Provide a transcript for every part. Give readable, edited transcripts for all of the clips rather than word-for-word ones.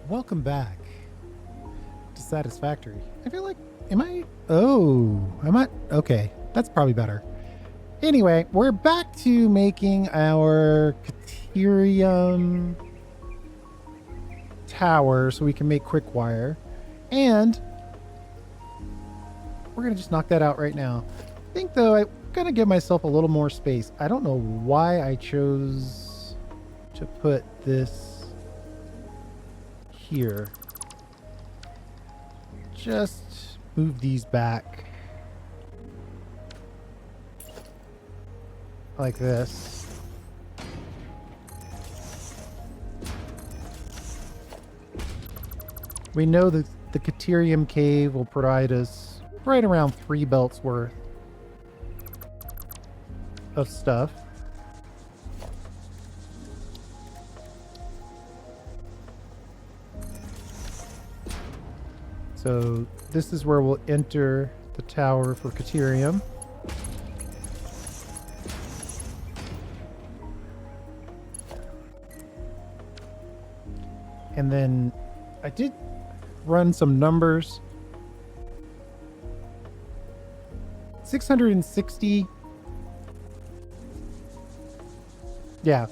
Welcome back to Satisfactory. I feel like, am I? Oh, am I? Okay, that's probably better. Anyway, we're back to making our Cerium tower so we can make Quickwire. And we're going to just knock that out right now. I think, though, I'm going to give myself a little more space. I don't know why I chose to put this here. Just move these back like this. We know that the Cerium cave will provide us right around 3 belts worth of stuff. So this is where we'll enter the tower for Cerium. And then I did run some numbers. 660. Yeah.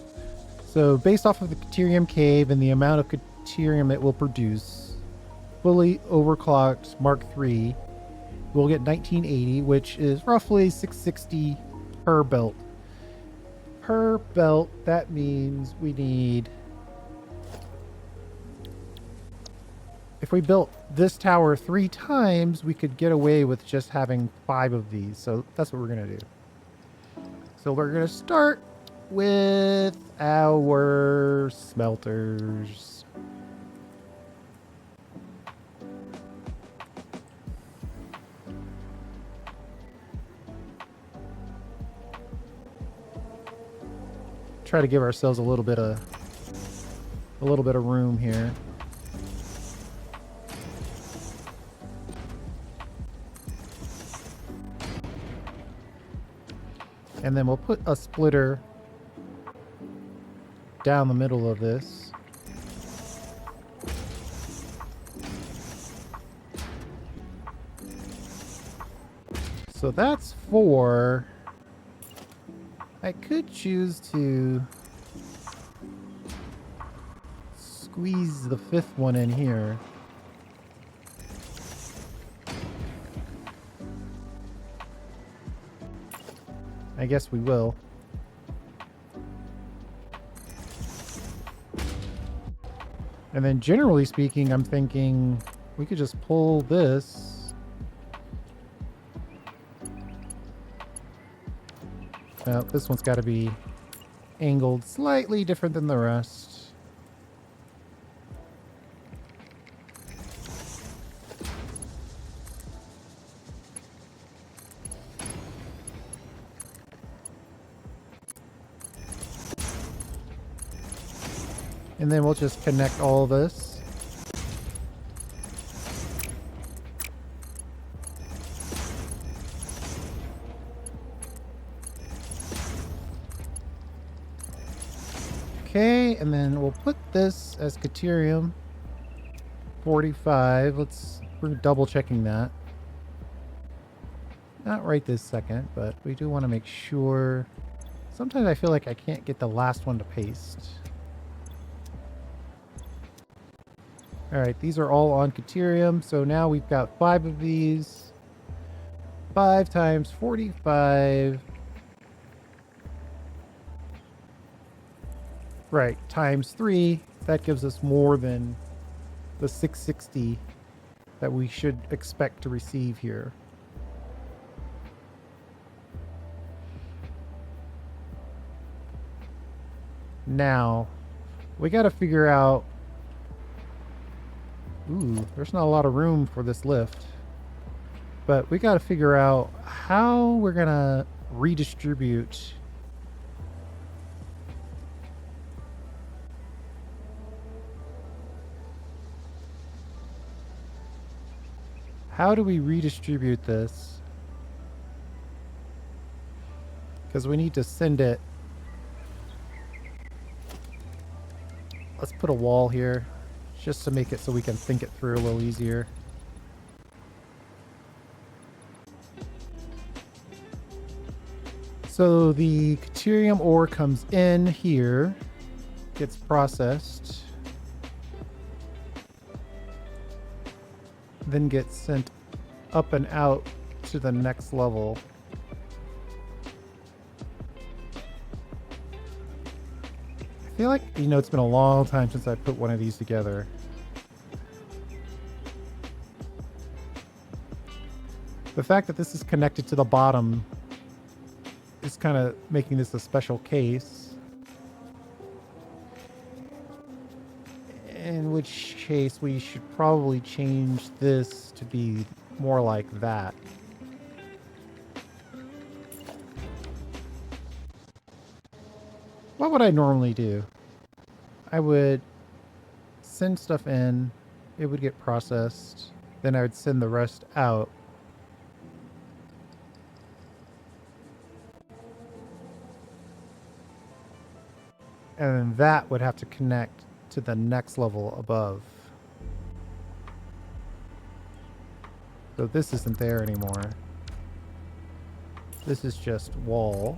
So based off of the Cerium cave and the amount of Cerium it will produce, fully overclocked Mark III, we'll get 1980, which is roughly 660 per belt. Per belt, that means we need... If we built this tower 3 times, we could get away with just having 5 of these. So that's what we're going to do. So we're going to start with our smelters. Try to give ourselves a little bit of room here. And then we'll put a splitter down the middle of this. So that's 4. I could choose to squeeze the 5th one in here. I guess we will. And then generally speaking, I'm thinking we could just pull this. Well, this one's got to be angled slightly different than the rest. And then we'll just connect all this. Okay, and then we'll put this as Cerium 45. We're double checking that. Not right this second, but we do want to make sure. Sometimes I feel like I can't get the last one to paste. Alright, these are all on Cerium, so now we've got 5 of these. 5 times 45. Right, times 3. That gives us more than the 660 that we should expect to receive here. Now, we got to figure out... Ooh, there's not a lot of room for this lift. But we got to figure out how we're going to redistribute. How do we redistribute this? Because we need to send it. Let's put a wall here. just to make it so we can think it through a little easier. So the Cerium ore comes in here, gets processed, then gets sent up and out to the next level. I feel like, you know, it's been a long time since I put one of these together. The fact that this is connected to the bottom is kind of making this a special case. In which case we should probably change this to be more like that. What would I normally do? I would send stuff in, it would get processed, then I would send the rest out. And then that would have to connect to the next level above. So this isn't there anymore. This is just wall.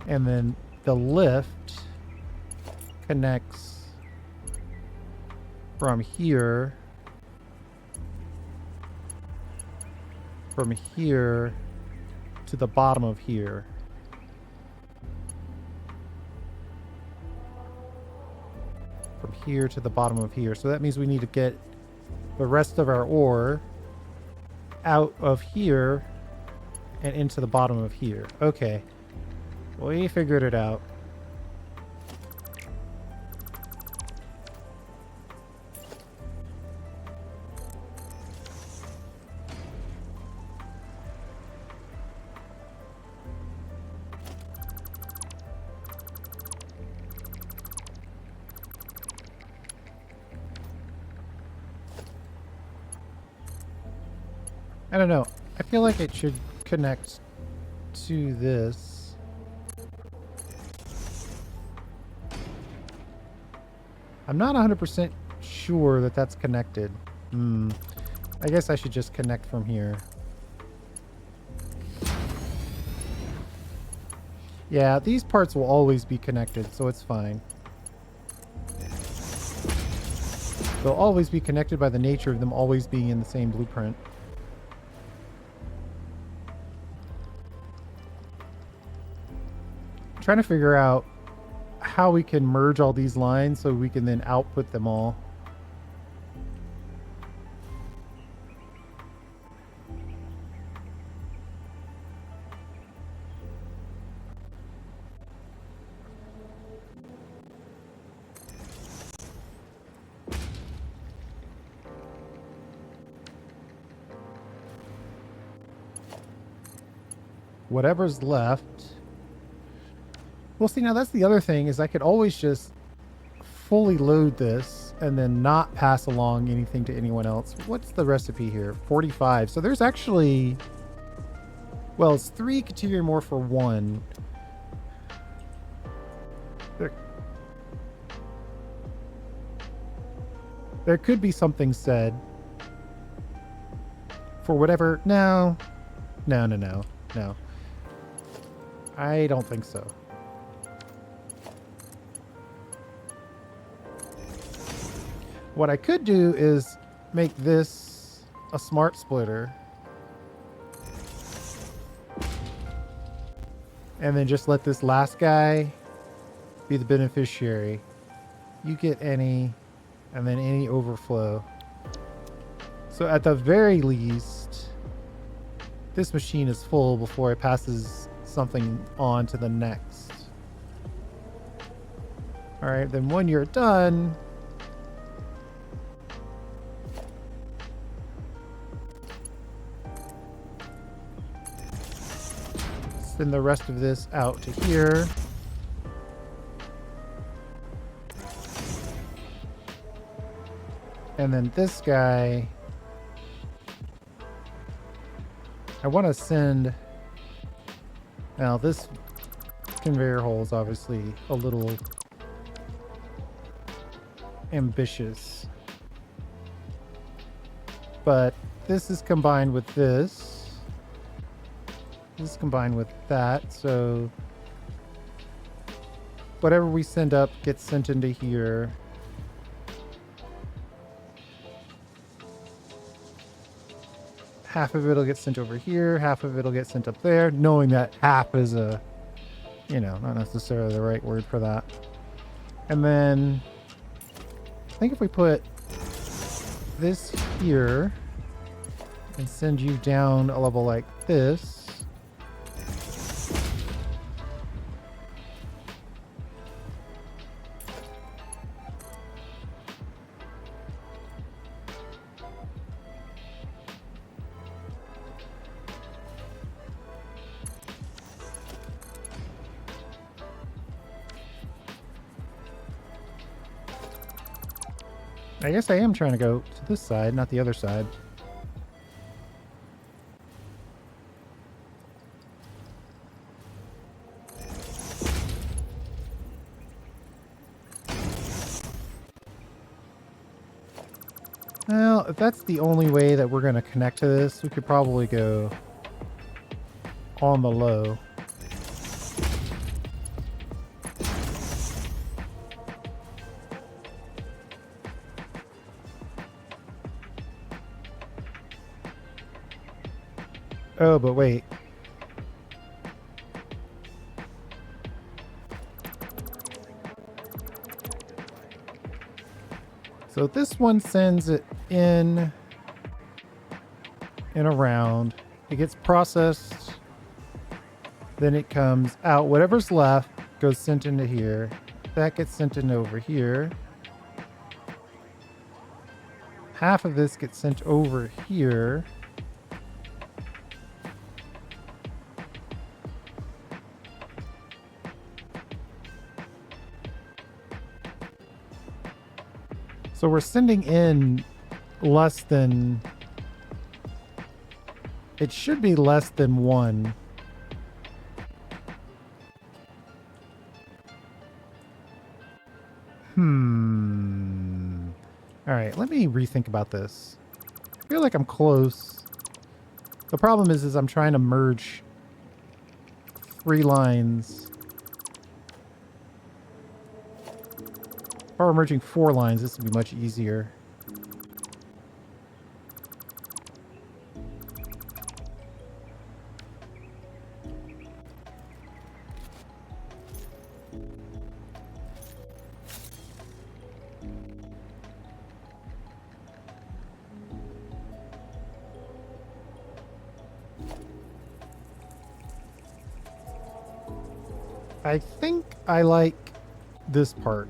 And then the lift connects from here to the bottom of here. From here to the bottom of here. So that means we need to get the rest of our ore out of here and into the bottom of here. Okay. We figured it out. I don't know. I feel like it should connect to this. I'm not 100% sure that that's connected. I guess I should just connect from here. Yeah, these parts will always be connected, so it's fine. They'll always be connected by the nature of them always being in the same blueprint. Trying to figure out how we can merge all these lines so we can then output them all. Whatever's left. Well, see, now that's the other thing, is I could always just fully load this and then not pass along anything to anyone else. What's the recipe here? 45. So there's actually, well, it's 3 Cerium ore for 1. There could be something said for whatever. No. I don't think so. What I could do is make this a smart splitter. And then just let this last guy be the beneficiary. You get any, and then any overflow. So at the very least, this machine is full before it passes something on to the next. All right, then when you're done, send the rest of this out to here. And then this guy, I want to send, now this conveyor hole is obviously a little ambitious. But this is combined with this. This is combined with that, so whatever we send up gets sent into here. Half of it'll get sent over here, half of it'll get sent up there, knowing that half is a, you know, not necessarily the right word for that. And then I think if we put this here and send you down a level like this, I guess I am trying to go to this side, not the other side. Well, if that's the only way that we're going to connect to this, we could probably go on the low. Oh, but wait. So this one sends it in and around. It gets processed. Then it comes out. Whatever's left goes sent into here. That gets sent in over here. Half of this gets sent over here. So we're sending in less than, it should be less than 1. All right, let me rethink about this. I feel like I'm close. The problem is I'm trying to merge 3 lines. If I were merging 4 lines, this would be much easier. I think I like this part.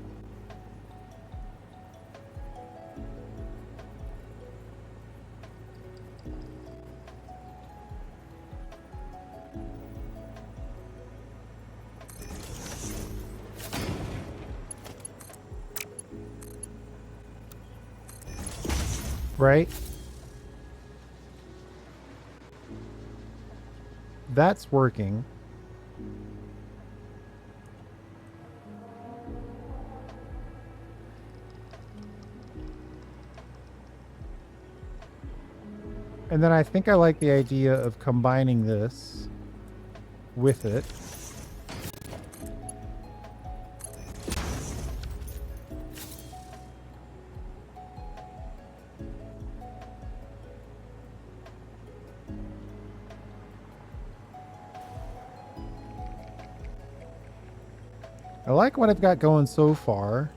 Right? That's working. And then I think I like the idea of combining this with it. I like what I've got going so far.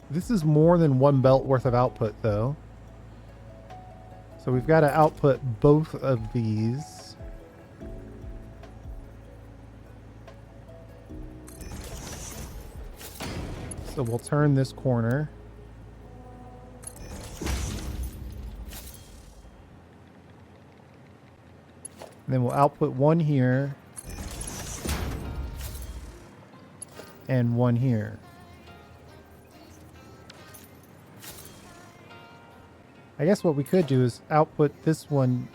This is more than 1 belt worth of output though. So we've got to output both of these. So we'll turn this corner. And then we'll output 1 here. And 1 here. I guess what we could do is output this one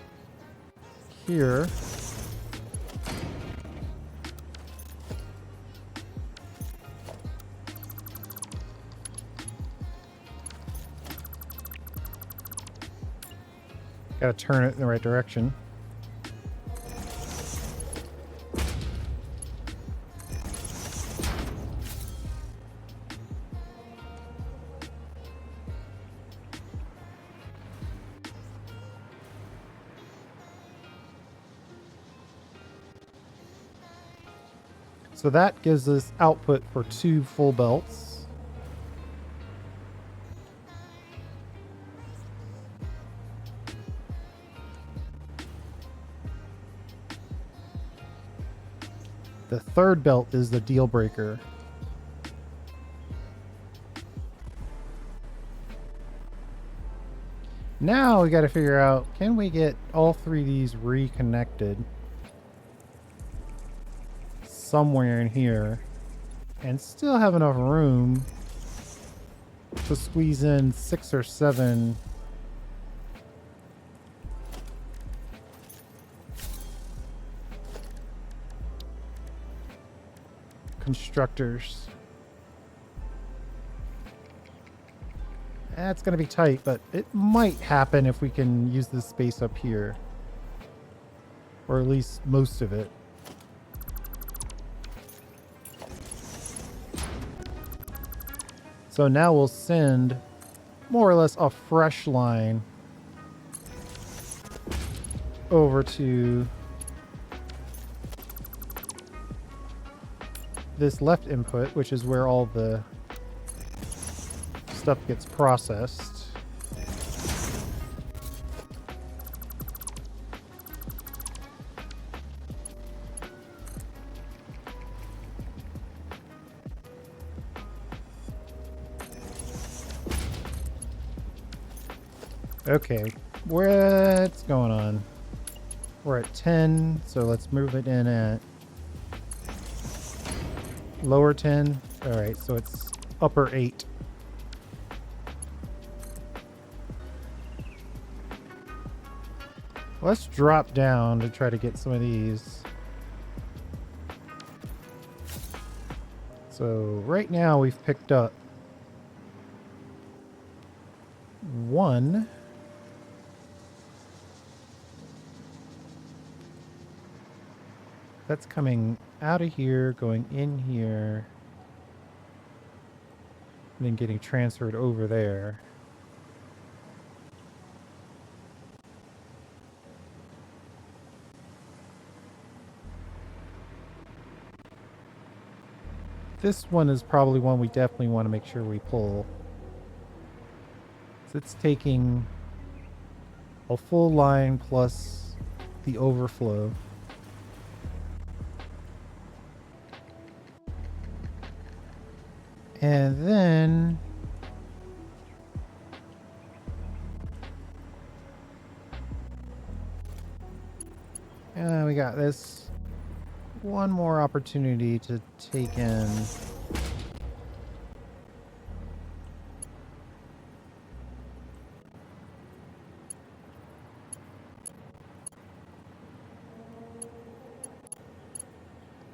here. Gotta turn it in the right direction. So that gives us output for 2 full belts. The third belt is the deal breaker. Now we got to figure out, can we get all 3 of these reconnected somewhere in here and still have enough room to squeeze in 6 or 7 constructors. That's going to be tight, but it might happen if we can use this space up here. Or at least most of it. So now we'll send more or less a fresh line over to this left input, which is where all the stuff gets processed. Okay, what's going on? We're at 10, so let's move it in at lower 10. All right, so it's upper 8. Let's drop down to try to get some of these. So right now we've picked up 1. That's coming out of here, going in here, and then getting transferred over there. This one is probably one we definitely want to make sure we pull. So it's taking a full line plus the overflow. And then we got this one more opportunity to take in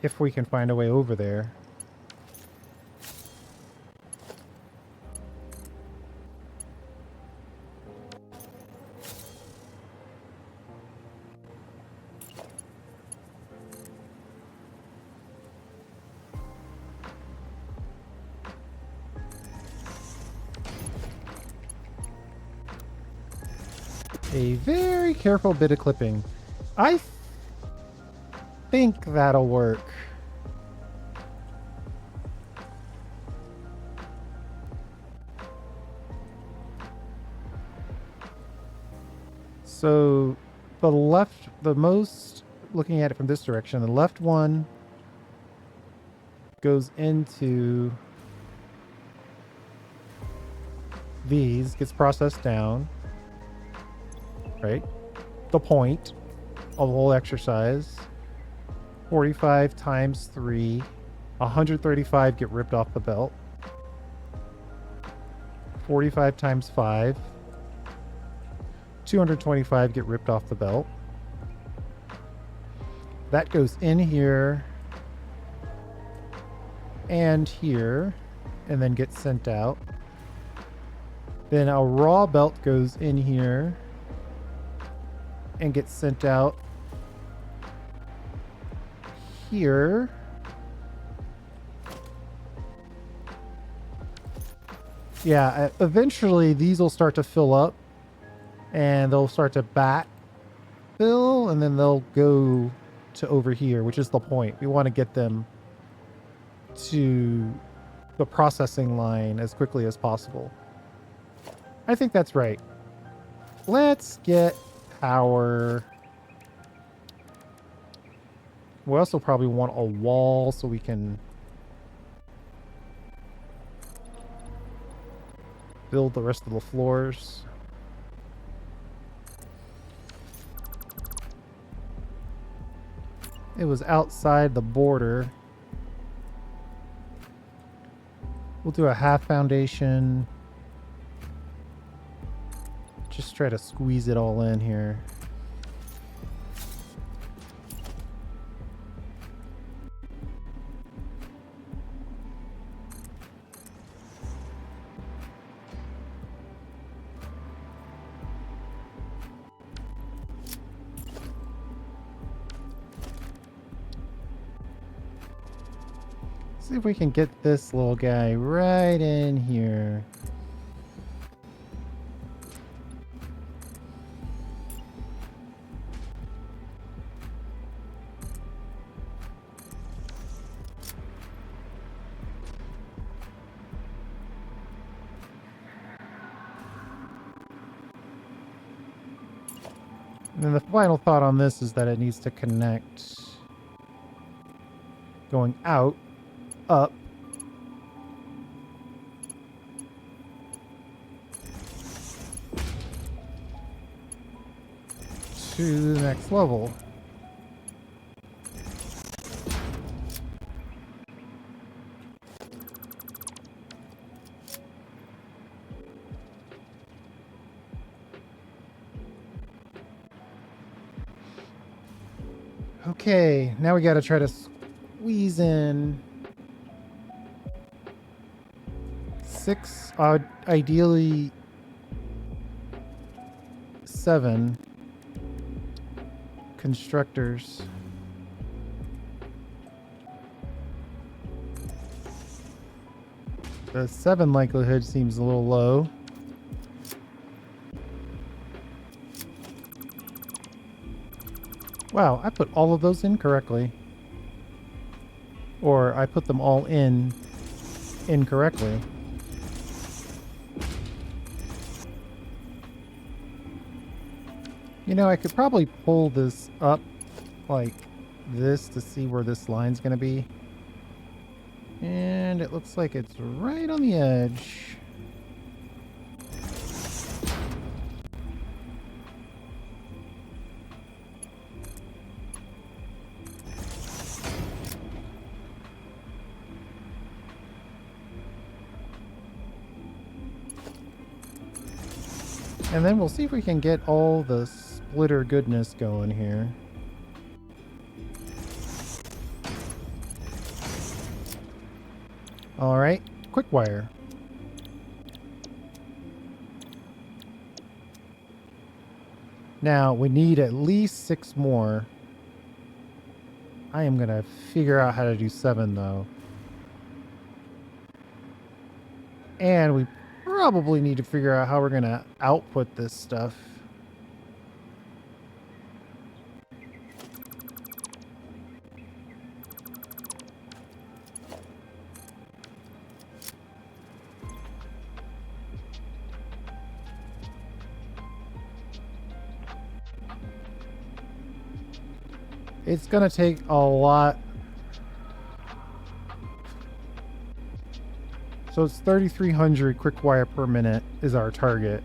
if we can find a way over there. A very careful bit of clipping. I think that'll work. So the left, looking at it from this direction, the left one goes into these, gets processed down. Right? The point of the whole exercise. 45 times 3. 135 get ripped off the belt. 45 times 5. 225 get ripped off the belt. That goes in here and here and then gets sent out. Then a raw belt goes in here and get sent out here. Yeah, eventually these will start to fill up and they'll start to backfill and then they'll go to over here, which is the point. We want to get them to the processing line as quickly as possible. I think that's right. Let's get power. We also probably want a wall so we can build the rest of the floors. It was outside the border. We'll do a half foundation. Just try to squeeze it all in here. See if we can get this little guy right in here. And then the final thought on this is that it needs to connect going out, up, to the next level. Okay, now we got to try to squeeze in 6, ideally 7 constructors. The 7 likelihood seems a little low. Wow, I put all of those in correctly. Or I put them all in incorrectly. You know, I could probably pull this up like this to see where this line's going to be. And it looks like it's right on the edge. And then we'll see if we can get all the splitter goodness going here. All right, Quickwire. Now we need at least 6 more. I am gonna figure out how to do 7 though. And we probably need to figure out how we're gonna output this stuff. It's gonna take a lot. So it's 3,300 Quickwire per minute is our target.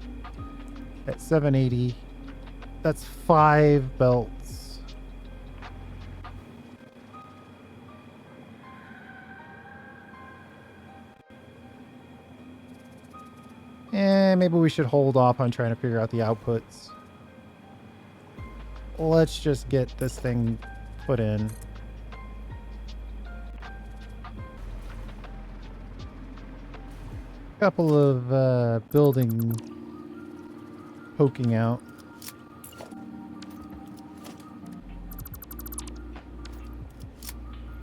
At 780, that's 5 belts. And maybe we should hold off on trying to figure out the outputs. Let's just get this thing put in. Couple of building poking out.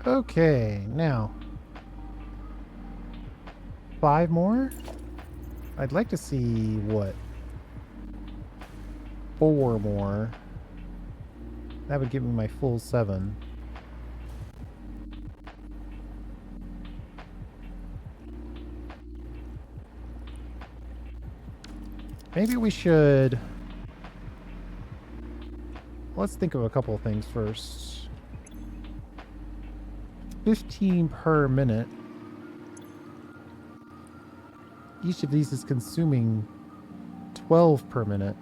Okay, now 5 more. I'd like to see what 4 more. That would give me my full 7. Maybe we should... Let's think of a couple of things first. 15 per minute. Each of these is consuming 12 per minute.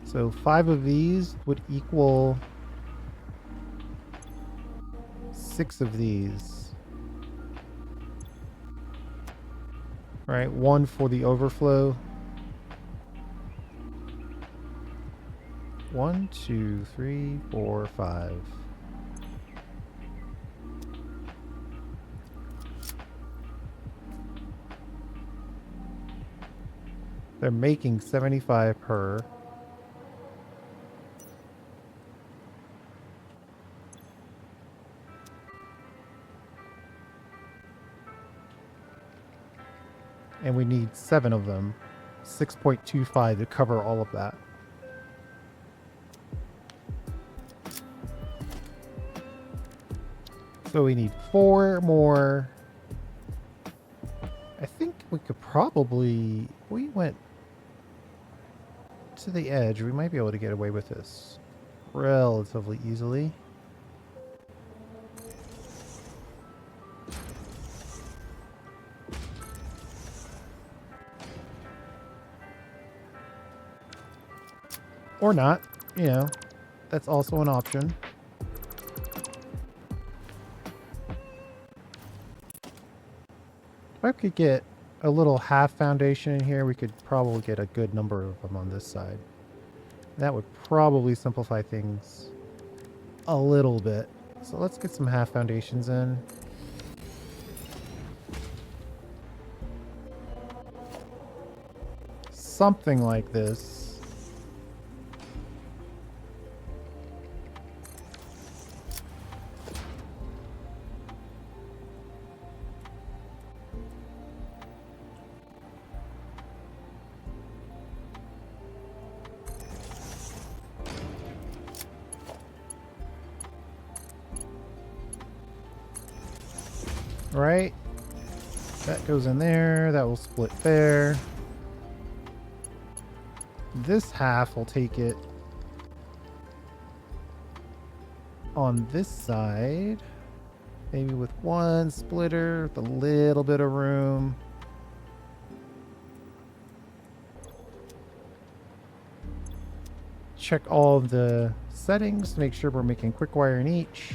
So 5 of these would equal 6 of these. All right, 1 for the overflow. 1, 2, 3, 4, 5. They're making 75 per. And we need 7 of them. 6.25 to cover all of that. So we need 4 more. I think we could probably... We went to the edge. We might be able to get away with this relatively easily. Or not, you know, that's also an option. If I could get a little half foundation in here, we could probably get a good number of them on this side. That would probably simplify things a little bit. So let's get some half foundations in. Something like this. Right? That goes in there. That will split there. This half will take it on this side. Maybe with 1 splitter, with a little bit of room. Check all of the settings to make sure we're making Quickwire in each.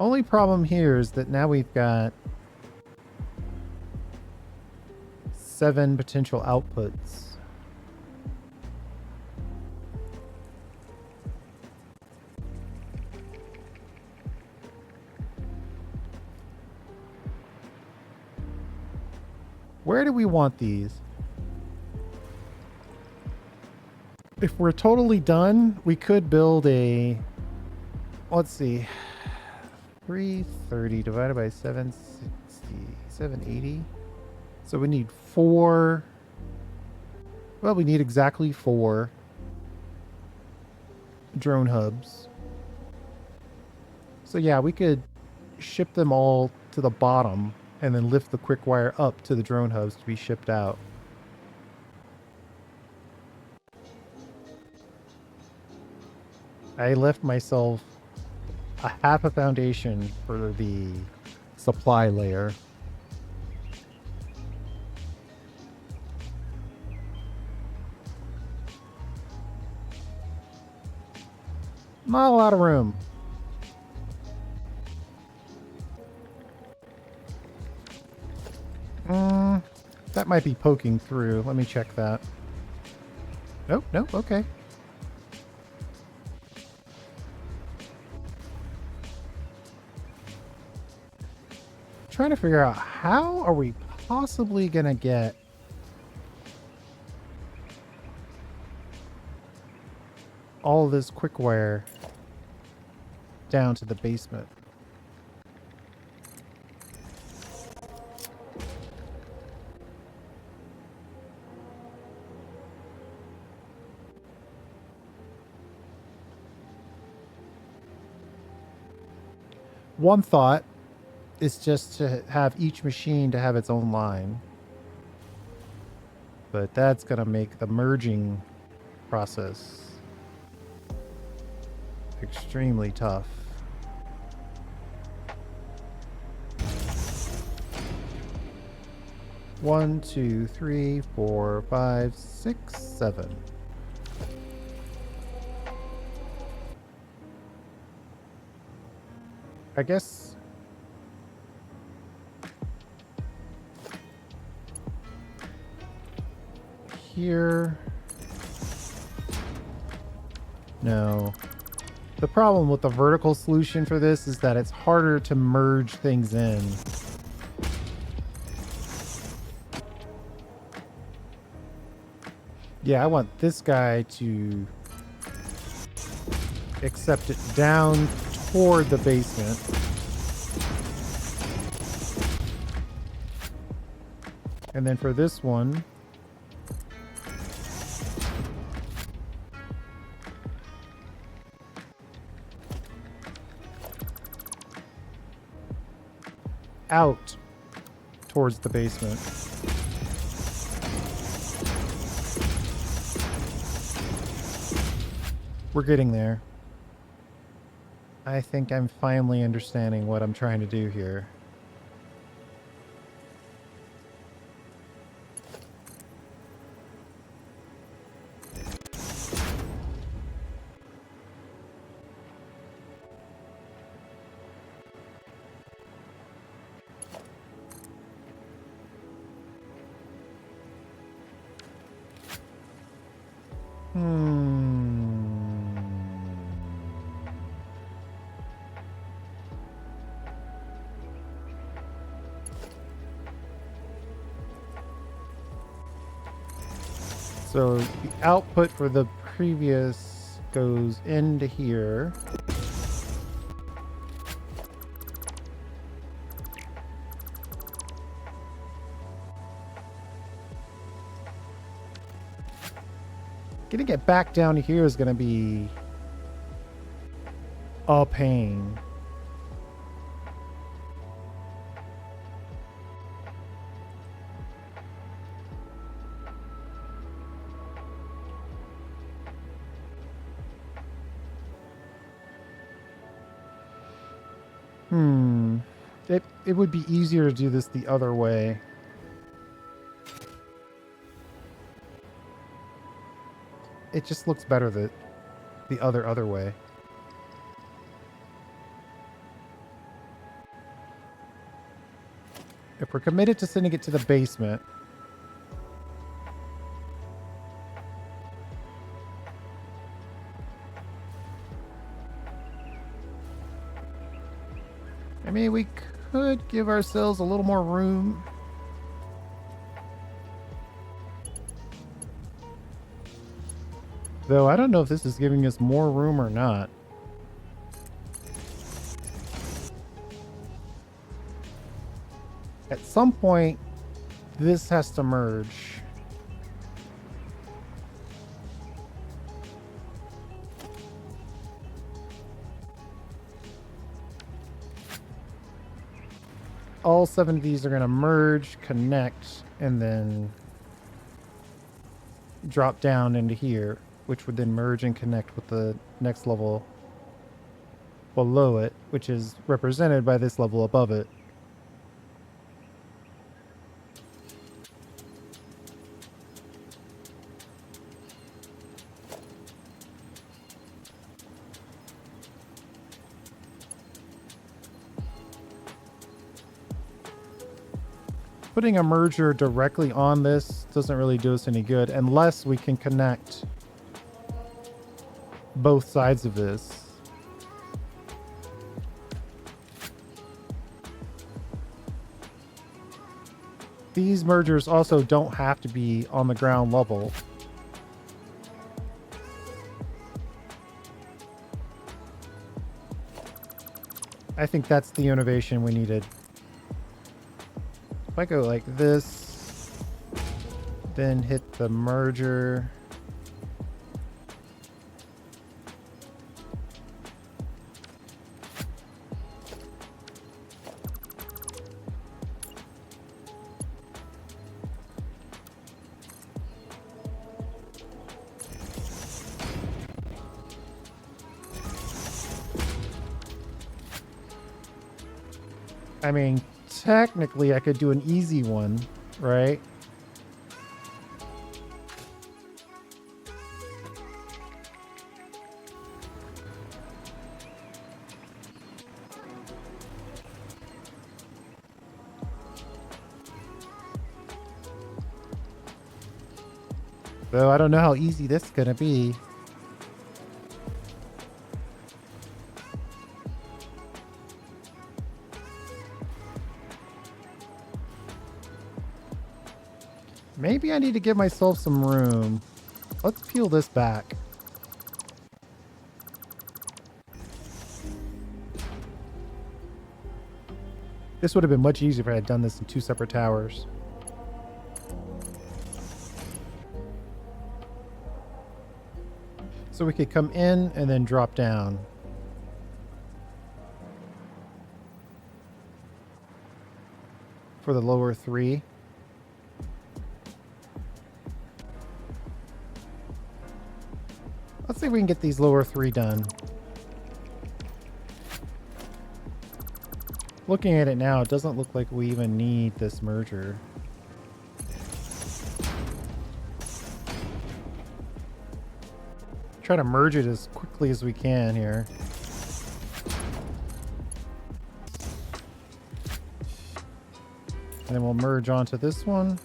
Only problem here is that now we've got 7 potential outputs. Where do we want these? If we're totally done, we could build a... Let's see. 330 divided by 760, 780. So we need 4. Well, we need exactly 4 drone hubs. So yeah, we could ship them all to the bottom and then lift the Quickwire up to the drone hubs to be shipped out. I left myself a half a foundation for the supply layer. Not a lot of room. That might be poking through. Let me check that. Nope, nope, okay. trying to figure out how are we possibly gonna get all of this quickwire down to the basement. One thought is just to have each machine to have its own line. But that's going to make the merging process extremely tough. One, two, three, four, five, six, seven. I guess here. No. The problem with the vertical solution for this is that it's harder to merge things in. Yeah, I want this guy to accept it down toward the basement. And then for this one, out towards the basement. We're getting there. I think I'm finally understanding what I'm trying to do here. So the output for the previous goes into here. Getting it back down to here is going to be a pain. It would be easier to do this the other way. It just looks better the other way. If we're committed to sending it to the basement, I mean, we could give ourselves a little more room. Though I don't know if this is giving us more room or not. At some point, this has to merge. All 7 of these are going to merge, connect, and then drop down into here, which would then merge and connect with the next level below it, which is represented by this level above it. Putting a merger directly on this doesn't really do us any good unless we can connect both sides of this. these mergers also don't have to be on the ground level. I think that's the innovation we needed. If I go like this, then hit the merger. I mean, technically I could do an easy one, right? Though I don't know how easy this is gonna be. Maybe I need to give myself some room. Let's peel this back. This would have been much easier if I had done this in 2 separate towers. So we could come in and then drop down. For the lower 3. Let's see if we can get these lower 3 done. Looking at it now, it doesn't look like we even need this merger. Try to merge it as quickly as we can here. And then we'll merge onto this one.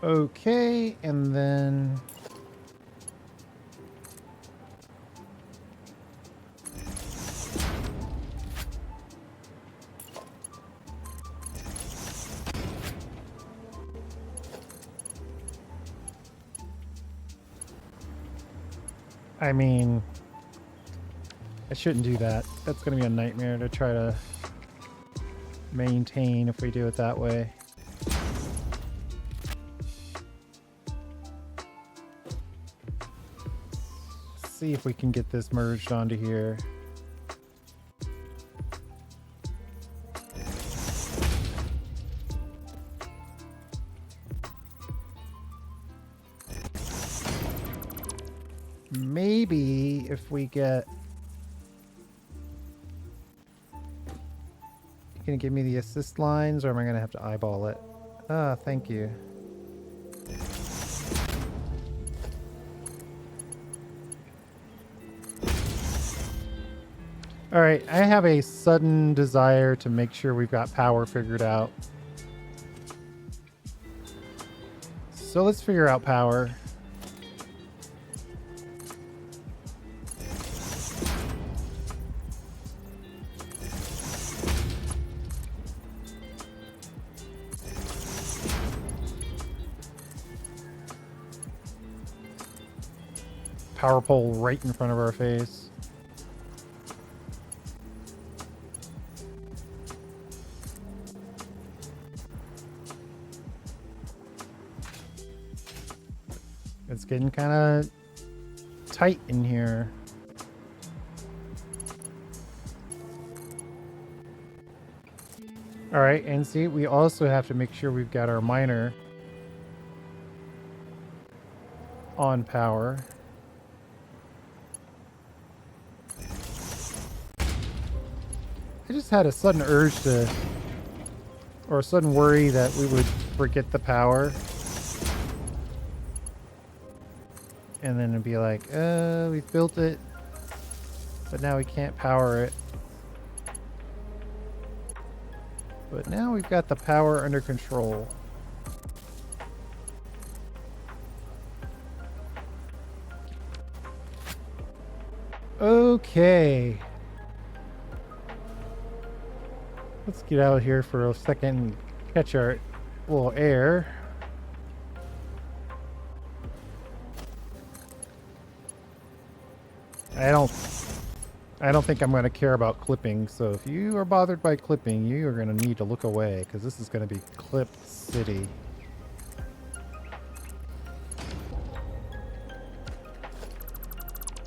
Okay, and then I mean, I shouldn't do that. That's going to be a nightmare to try to maintain if we do it that way. See if we can get this merged onto here. Maybe if we get... You gonna give me the assist lines, or am I gonna have to eyeball it? Ah, thank you. Alright, I have a sudden desire to make sure we've got power figured out. So let's figure out power. Power pole right in front of our face. It's getting kind of tight in here. All right, and see, we also have to make sure we've got our miner on power. I just had a sudden urge to, or a sudden worry that we would forget the power. And then it'd be like, we've built it, but now we can't power it. But now we've got the power under control. Okay. Let's get out here for a second and catch our little air. I don't think I'm going to care about clipping, so if you are bothered by clipping, you are going to need to look away, because this is going to be Clip City.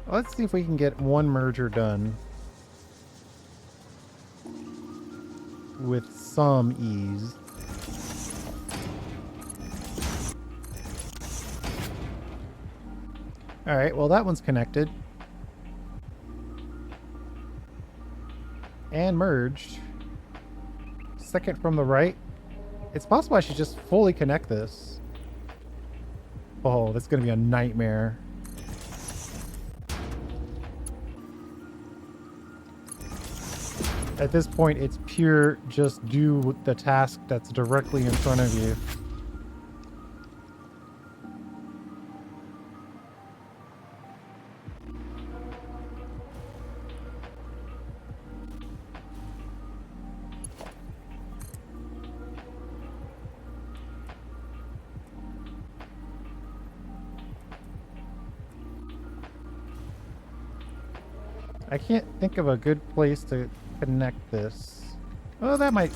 Let's see if we can get one merger done with some ease. Alright, well that one's connected. And merged. Second from the right. It's possible I should just fully connect this. Oh, that's going to be a nightmare. At this point, it's pure just do the task that's directly in front of you. I can't think of a good place to connect this. Oh, that might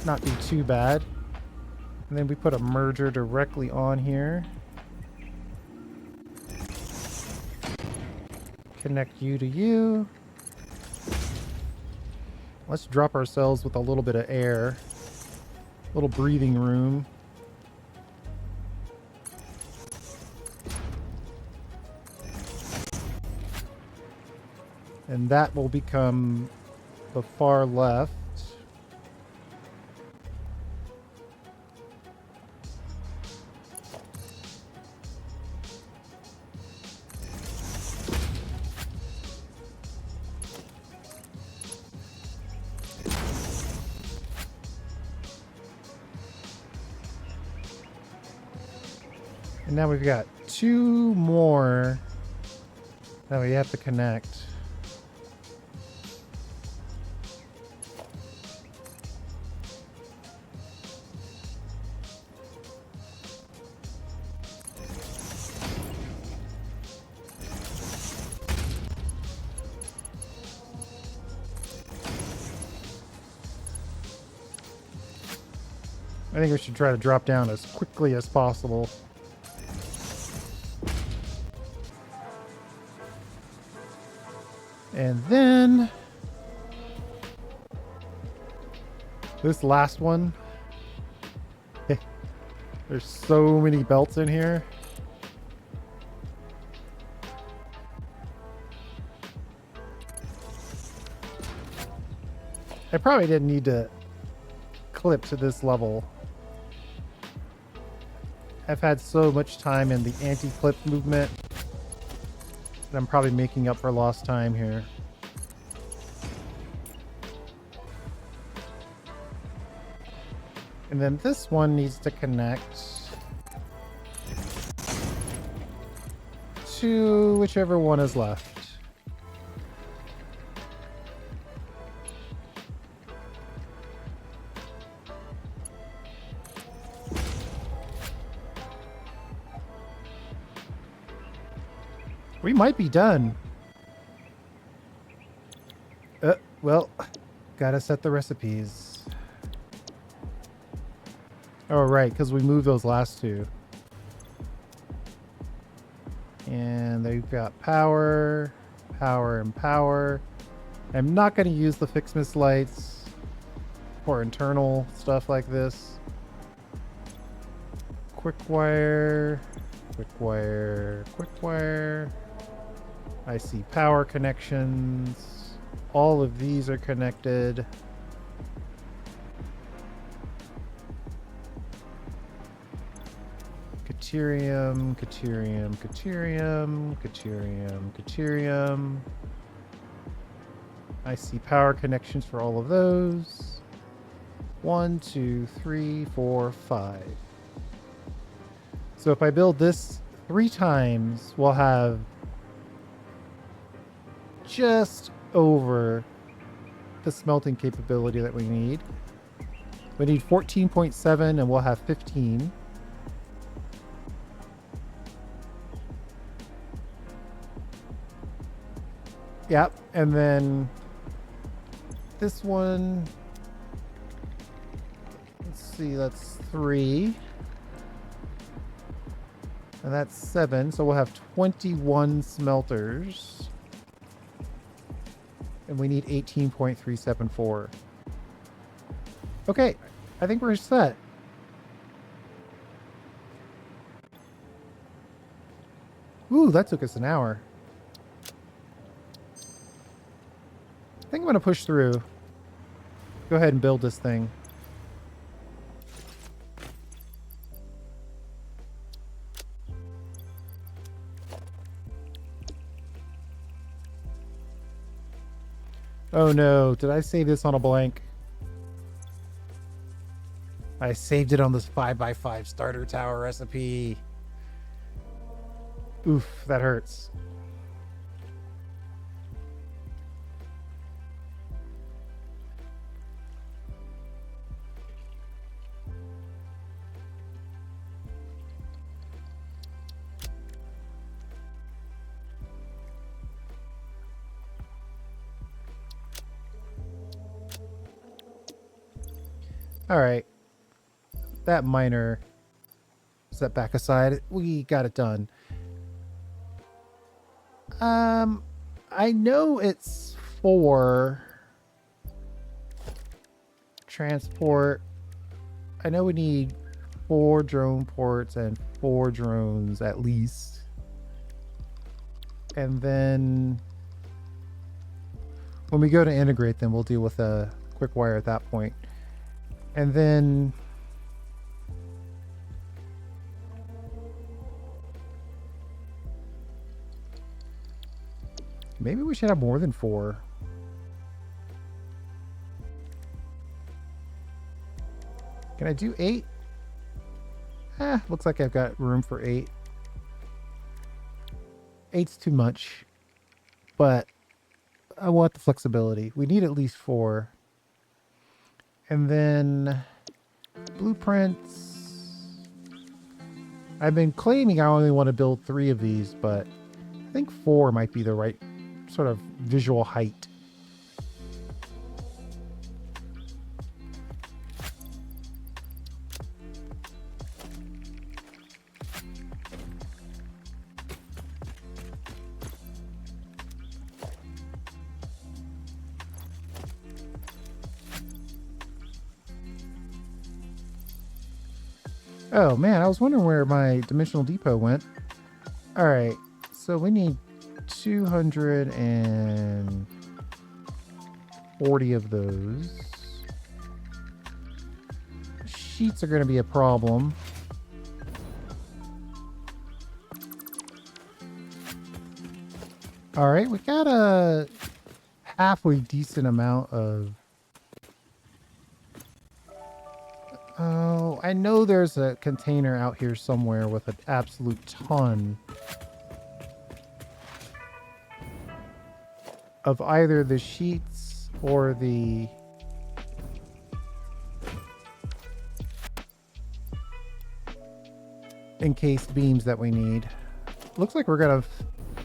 not be too bad. And then we put a merger directly on here. Connect you to you. Let's drop ourselves with a little bit of air. A little breathing room. And that will become the far left. And now we've got two more that we have to connect. I think we should try to drop down as quickly as possible. And then this last one. There's so many belts in here. I probably didn't need to clip to this level. I've had so much time in the anti-clip movement that I'm probably making up for lost time here. And then this one needs to connect to whichever one is left. We might be done. Well, gotta set the recipes. Oh, right, because we moved those last two. And they've got power, power, and power. I'm not going to use the fixed miss lights for internal stuff like this. Quickwire, quickwire, quickwire. I see power connections. All of these are connected. Cerium, Cerium, Cerium, Cerium, Cerium. I see power connections for all of those. 1, 2, 3, 4, 5. So if I build this 3 times, we'll have just over the smelting capability that we need. We need 14.7 and we'll have 15. Yep, and then this one, let's see, that's 3. And that's 7, so we'll have 21 smelters. And we need 18.374. Okay, I think we're set. Ooh, that took us an hour. I think I'm going to push through. Go ahead and build this thing. Oh no, did I save this on a blank? I saved it on this 5x5 starter tower recipe. Oof, that hurts. All right. That minor setback aside, we got it done. I know it's for transport. I know we need 4 drone ports and 4 drones at least. And then when we go to integrate them, we'll deal with a Quickwire at that point. And then maybe we should have more than 4. Can I do 8? Looks like I've got room for 8. 8's too much, but I want the flexibility. We need at least 4. And then blueprints. I've been claiming I only want to build 3 of these, but I think 4 might be the right sort of visual height. Oh man, I was wondering where my dimensional depot went. All right, so we need 240 of those. Sheets are going to be a problem. All right, we got a halfway decent amount of... Oh, I know there's a container out here somewhere with an absolute ton of either the sheets or the encased beams that we need. Looks like we're gonna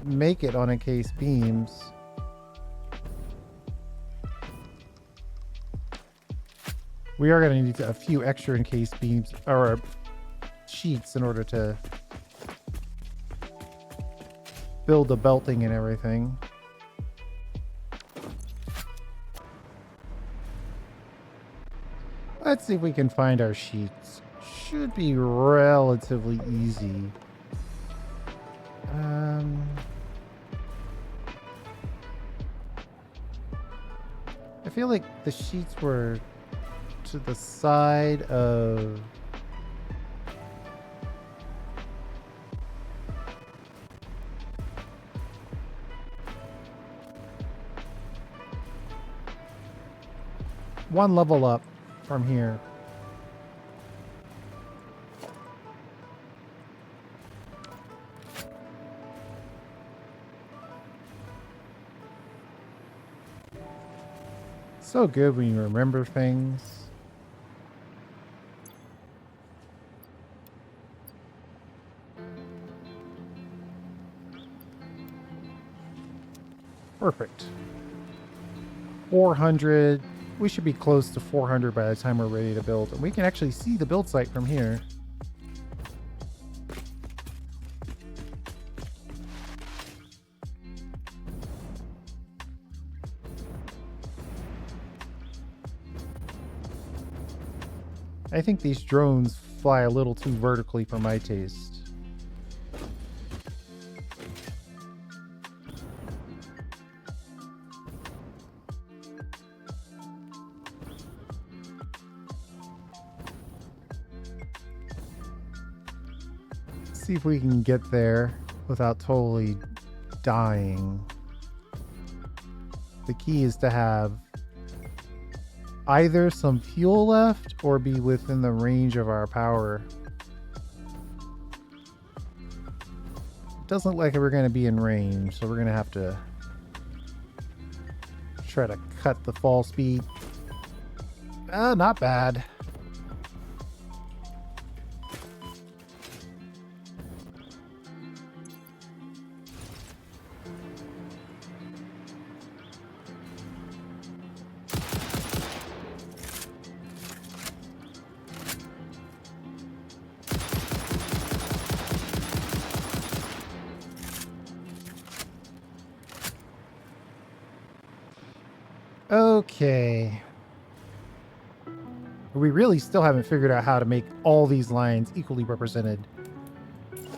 make it on encased beams. We are going to need a few extra encased beams or sheets in order to build the belting and everything. Let's see if we can find our sheets. Should be relatively easy. I feel like the sheets were to the side of one level up. from here. So good when you remember things. Perfect. 400. We should be close to 400 by the time we're ready to build. And we can actually see the build site from here. I think these drones fly a little too vertically for my taste. See if we can get there without totally dying. The key is to have either some fuel left or be within the range of our power. It doesn't look like we're going to be in range, so we're going to have to try to cut the fall speed. Not bad. Okay. We really still haven't figured out how to make all these lines equally represented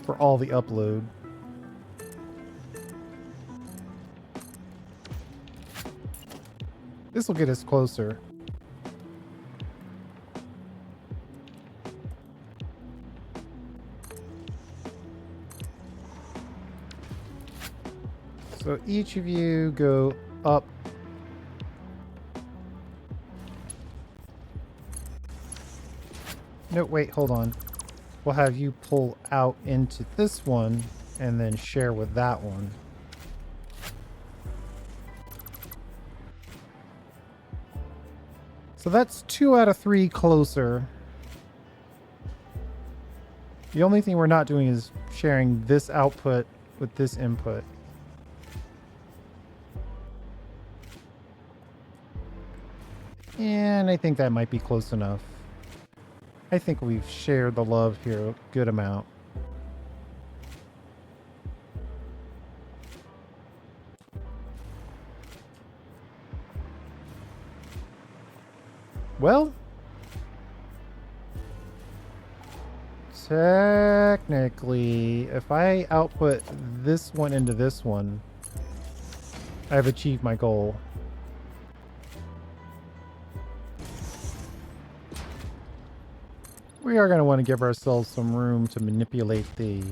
for all the upload. This will get us closer. So each of you go up. No, wait, hold on. We'll have you pull out into this one and then share with that one. So that's 2 out of 3 closer. The only thing we're not doing is sharing this output with this input. And I think that might be close enough. I think we've shared the love here a good amount. Well, technically, if I output this one into this one, I've achieved my goal. We are going to want to give ourselves some room to manipulate the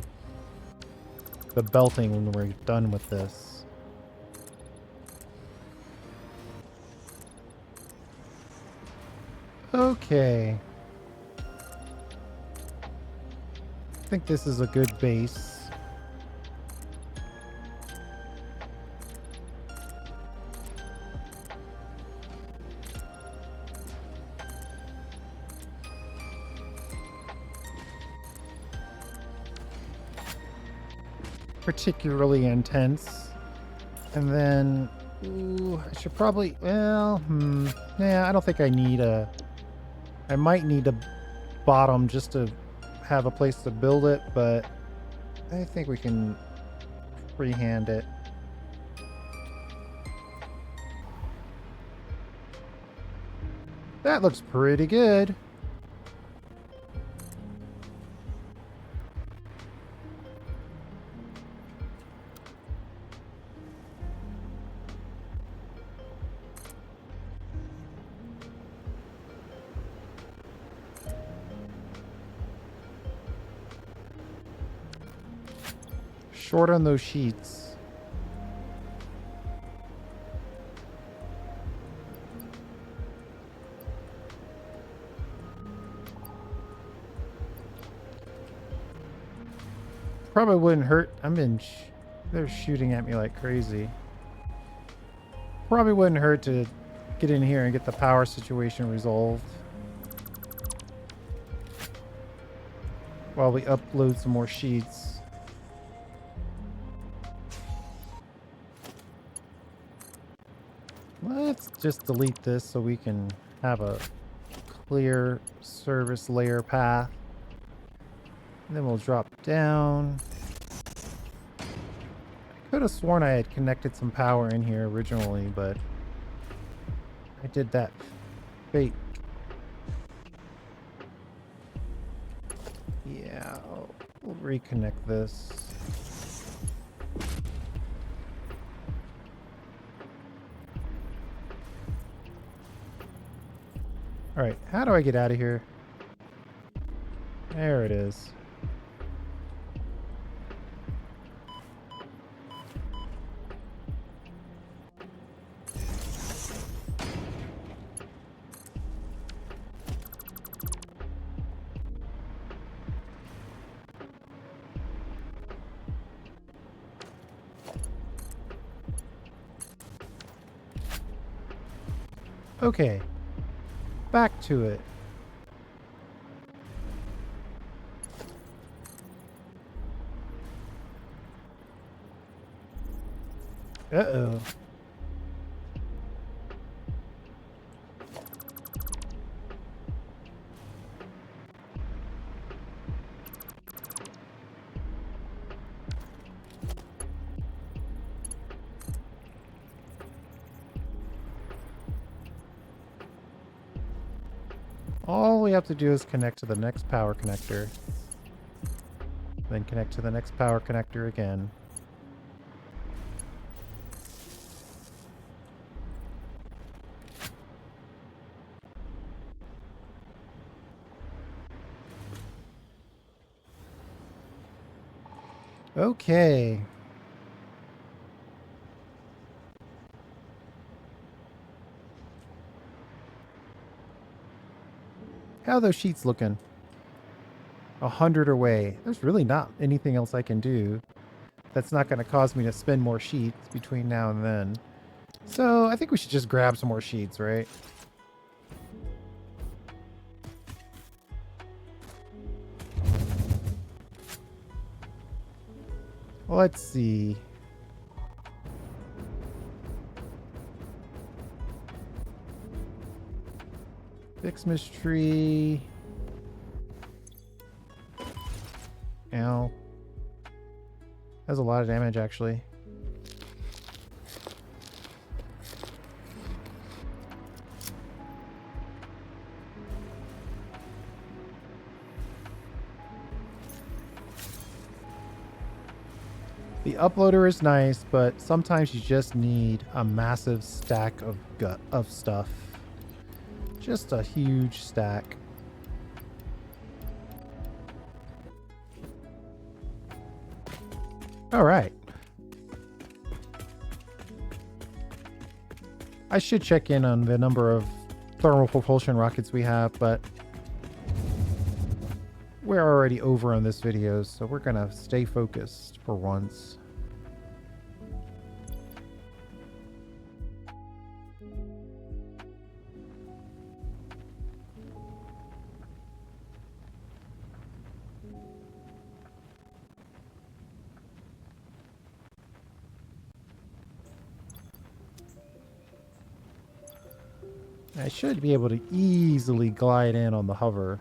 belting when we're done with this. Okay. I think this is a good base. Particularly intense. And then, ooh, I should probably, well, yeah, I don't think I need a, I might need a bottom just to have a place to build it, but I think we can freehand it. That looks pretty good. Short on those sheets. Probably wouldn't hurt. They're shooting at me like crazy. Probably wouldn't hurt to get in here and get the power situation resolved while we upload some more sheets. Let's just delete this so we can have a clear service layer path. And then we'll drop down. I could have sworn I had connected some power in here originally, but I did that fake. Yeah, we'll reconnect this. All right, how do I get out of here? There it is. Okay, back to it. Uh-oh. All we have to do is connect to the next power connector. Then connect to the next power connector again. Okay. How are those sheets looking? 100 away. There's really not anything else I can do that's not going to cause me to spend more sheets between now and then. So I think we should just grab some more sheets, right? Let's see. Fixmas tree. Ow. That's a lot of damage, actually. The uploader is nice, but sometimes you just need a massive stack of stuff. Just a huge stack. All right. I should check in on the number of thermal propulsion rockets we have, but we're already over on this video, so we're gonna stay focused for once. I should be able to easily glide in on the hover.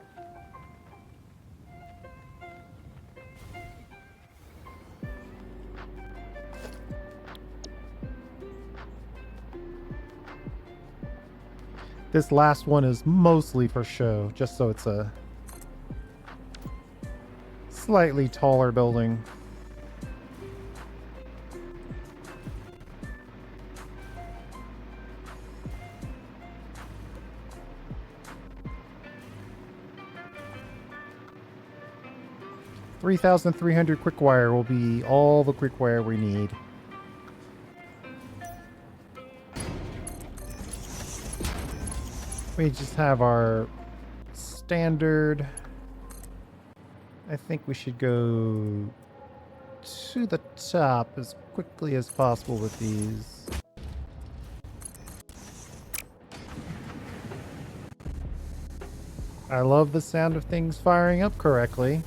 This last one is mostly for show, just so it's a slightly taller building. $3,300 Quickwire will be all the Quickwire we need. We just have our standard. I think we should go to the top as quickly as possible with these. I love the sound of things firing up correctly.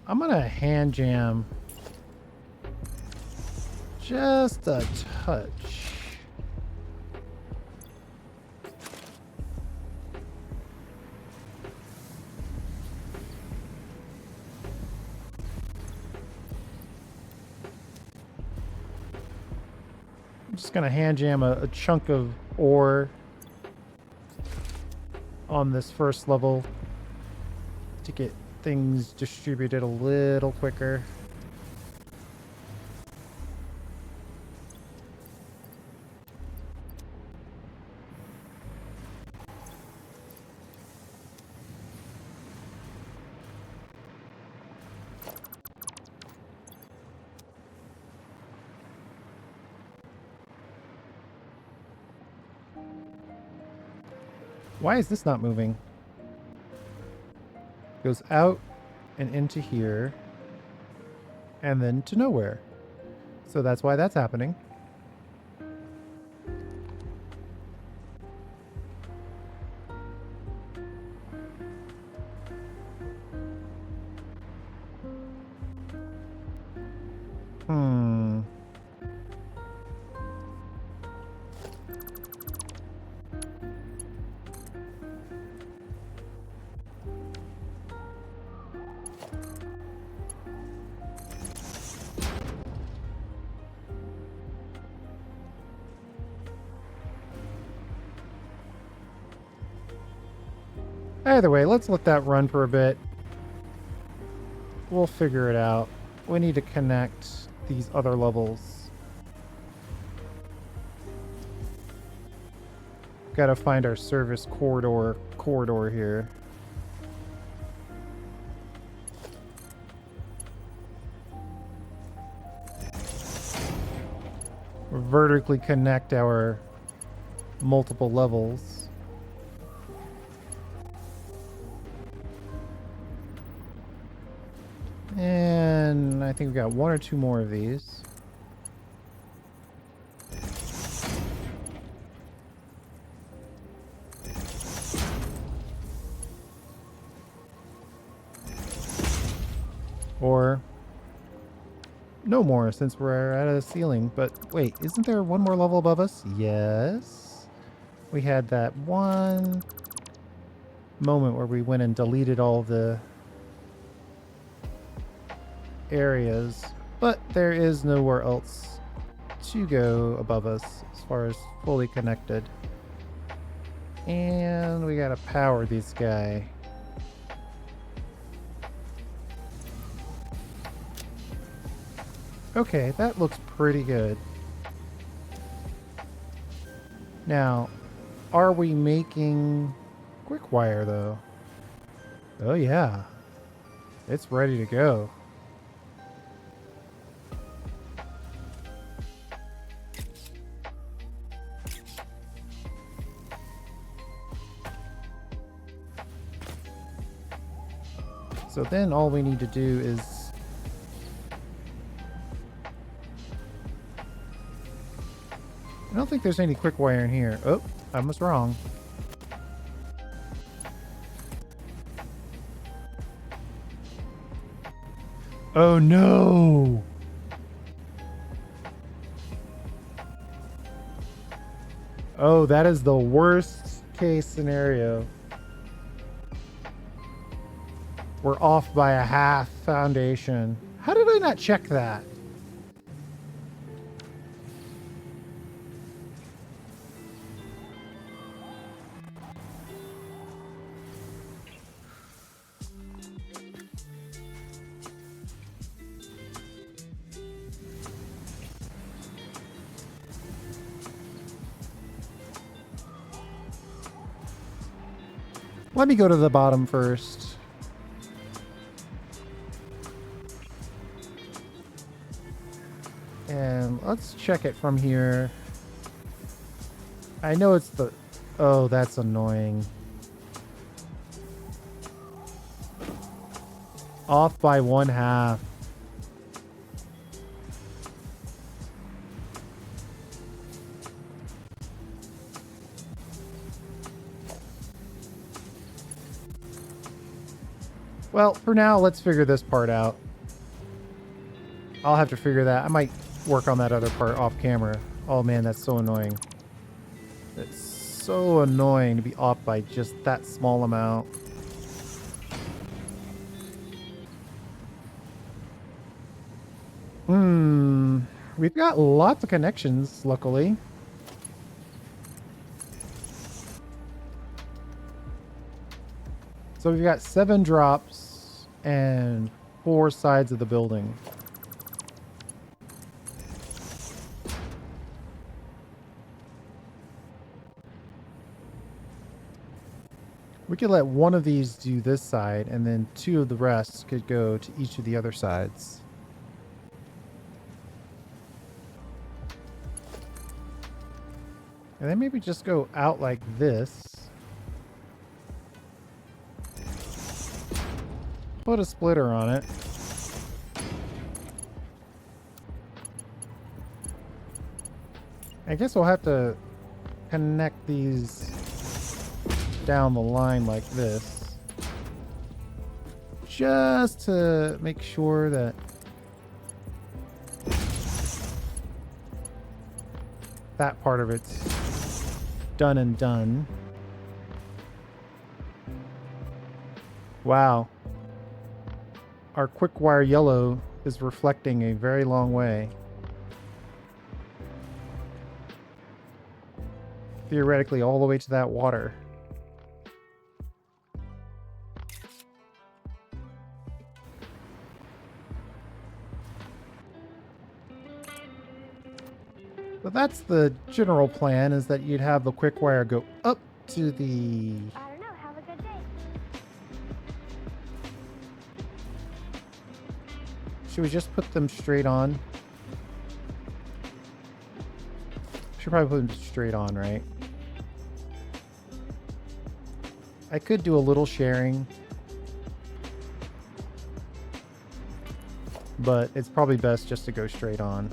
I'm gonna hand jam just a touch. I'm just gonna hand jam a chunk of ore on this first level to get things distributed a little quicker. Why is this not moving? Goes out and into here and then to nowhere. So that's why that's happening. Either way, let's let that run for a bit. We'll figure it out. We need to connect these other levels. Gotta find our service corridor here. Vertically connect our multiple levels. And I think we've got one or two more of these. Or no more, since we're at a ceiling. But wait, isn't there one more level above us? Yes. We had that one moment where we went and deleted all the areas, but there is nowhere else to go above us as far as fully connected. And we gotta power this guy. Okay, that looks pretty good. Now, are we making Quickwire though? Oh yeah, it's ready to go. So then all we need to do is I don't think there's any quick wire in here. Oh, I was wrong. Oh no! Oh, that is the worst case scenario. We're off by a half foundation. How did I not check that? Let me go to the bottom first. And let's check it from here. I know it's the... Oh, that's annoying. Off by 1/2. Well, for now, let's figure this part out. I'll have to figure that. I might work on that other part off camera. Oh man, that's so annoying. It's so annoying to be off by just that small amount. We've got lots of connections, luckily. So we've got 7 drops and 4 sides of the building. We could let one of these do this side, and then 2 of the rest could go to each of the other sides. And then maybe just go out like this. Put a splitter on it. I guess we'll have to connect these down the line like this, just to make sure that that part of it's done and done. Wow. Our Quickwire yellow is reflecting a very long way. Theoretically, all the way to that water. So that's the general plan, is that you'd have the Quickwire go up to the... I don't know. Have a good day. Should we just put them straight on? Should probably put them straight on, right? I could do a little sharing, but it's probably best just to go straight on.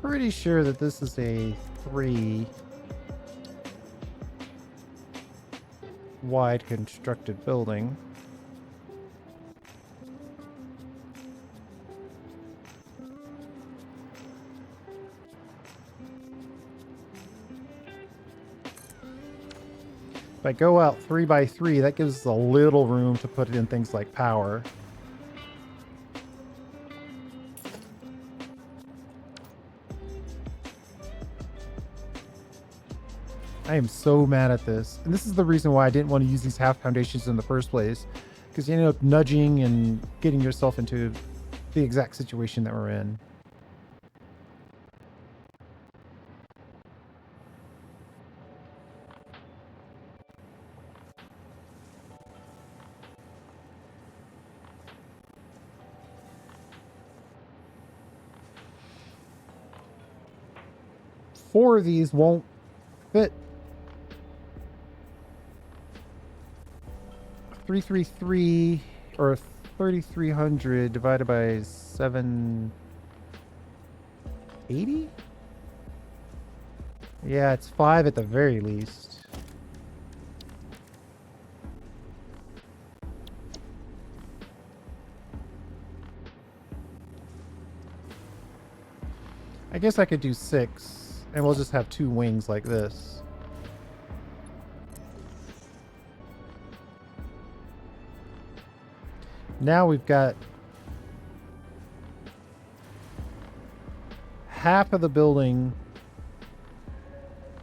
Pretty sure that this is a 3 wide constructed building. If I go out 3 by 3, that gives us a little room to put it in things like power. I am so mad at this. And this is the reason why I didn't want to use these half foundations in the first place. Because you end up nudging and getting yourself into the exact situation that we're in. Four of these won't fit. 333 or 3,300 divided by 780? Yeah, it's 5 at the very least. I guess I could do 6, and we'll just have 2 wings like this. Now we've got half of the building.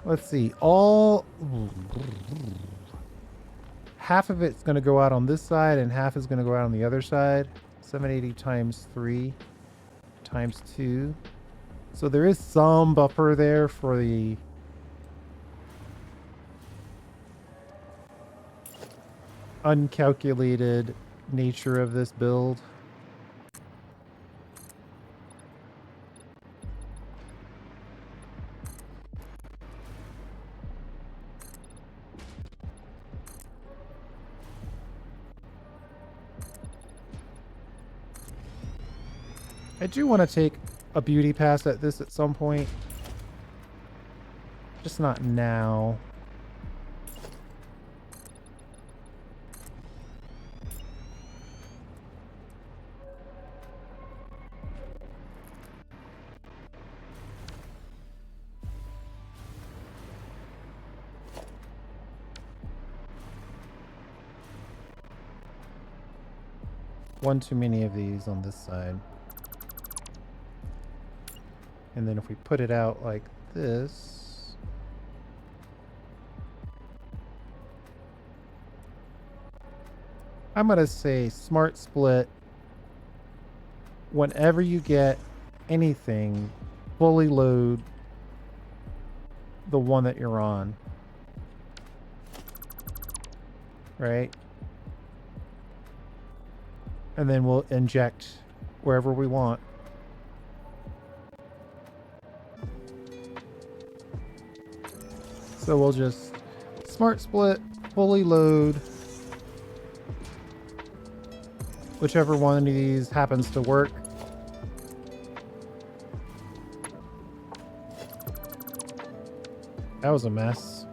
Let's see, half of it's going to go out on this side and half is going to go out on the other side. 780 times 3 times 2. So there is some buffer there for the uncalculated nature of this build. I do want to take a beauty pass at this at some point. Just not now. One too many of these on this side. And then if we put it out like this, I'm going to say smart split. Whenever you get anything, fully load the one that you're on. Right? And then we'll inject wherever we want. So we'll just smart split, fully load whichever one of these happens to work. That was a mess.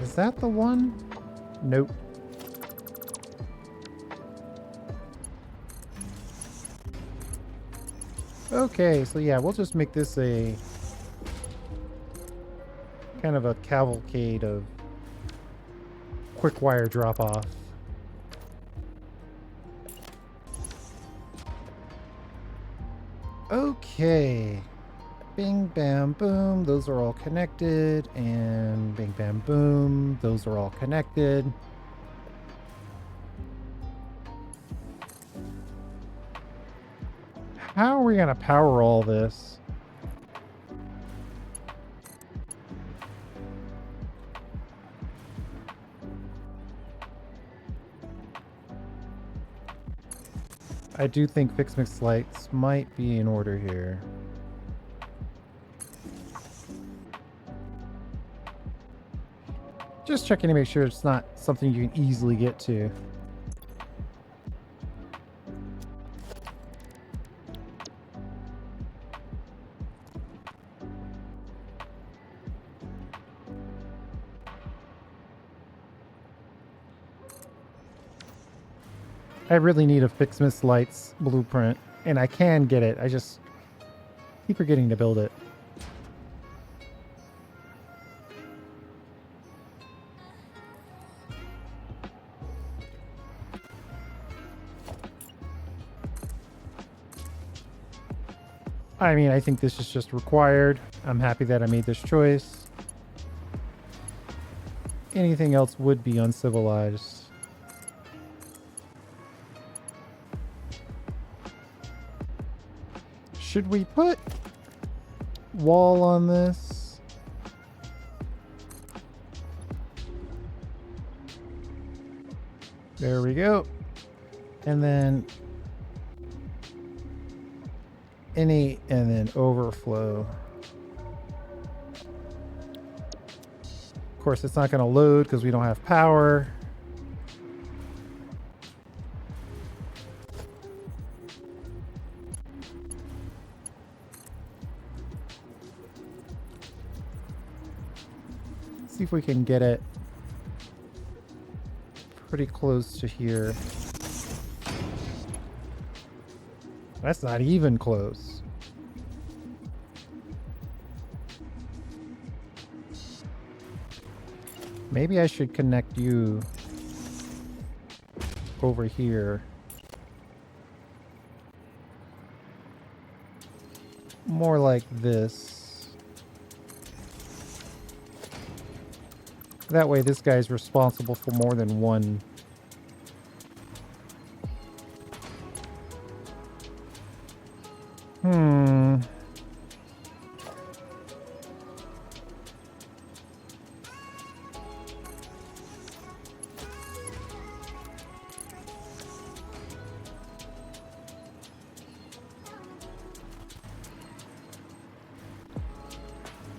Is that the one? Nope. Okay, so yeah, we'll just make this a kind of a cavalcade of Quickwire drop-off. Okay. Bing, bam, boom. Those are all connected. And bing, bam, boom. Those are all connected. How are we going to power all this? I do think fix mix lights might be in order here. Just checking to make sure it's not something you can easily get to. I really need a fix mist lights blueprint, and I can get it. I just keep forgetting to build it. I mean, I think this is just required. I'm happy that I made this choice. Anything else would be uncivilized. Should we put wall on this? There we go. And then and then overflow. Of course, it's not going to load because we don't have power. See if we can get it pretty close to here. That's not even close. Maybe I should connect you over here. More like this. That way this guy's responsible for more than one.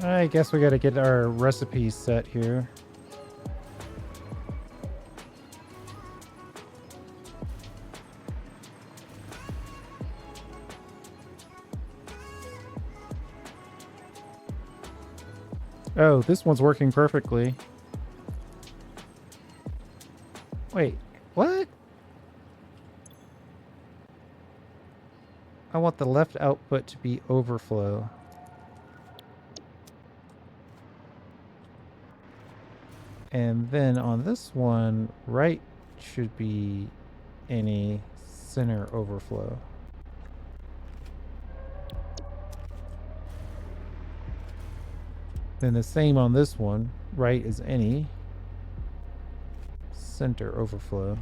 I guess we gotta get our recipes set here. Oh, this one's working perfectly. Wait, what? I want the left output to be overflow. And then on this one, right should be any center overflow. Then the same on this one, right is any center overflow.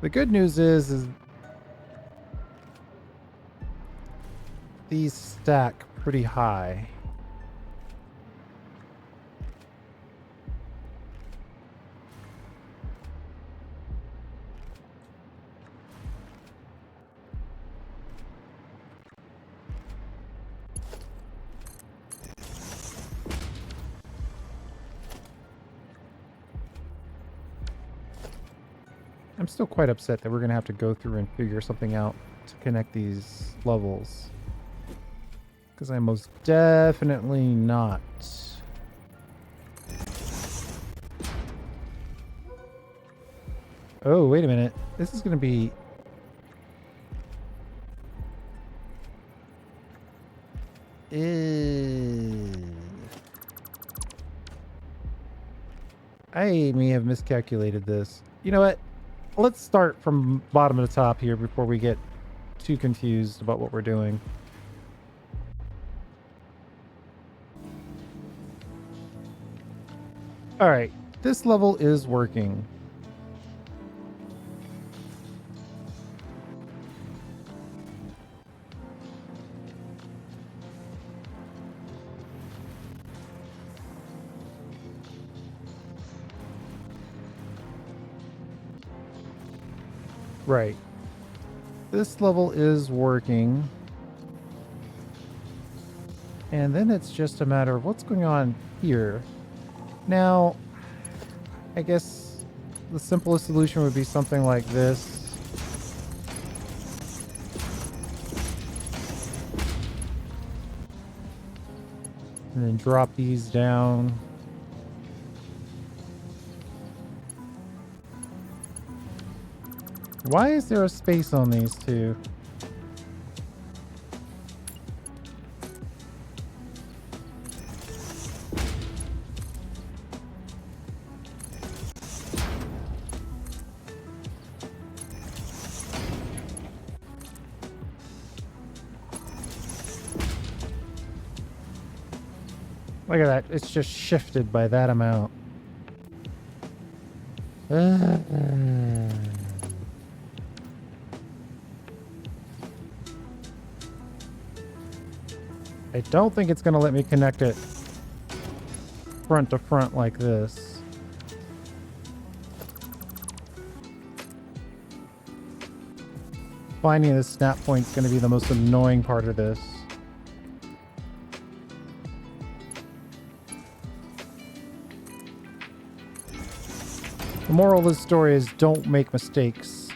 The good news is these stack pretty high. I'm still quite upset that we're going to have to go through and figure something out to connect these levels. Because I'm most definitely not. Oh, wait a minute. This is going to be... I may have miscalculated this. You know what? Let's start from bottom to the top here before we get too confused about what we're doing. All right, this level is working. Right. This level is working. And then it's just a matter of what's going on here. Now, I guess the simplest solution would be something like this. And then drop these down. Why is there a space on these two? Look at that. It's just shifted by that amount. I don't think it's going to let me connect it front to front like this. Finding this snap point is going to be the most annoying part of this. The moral of the story is don't make mistakes.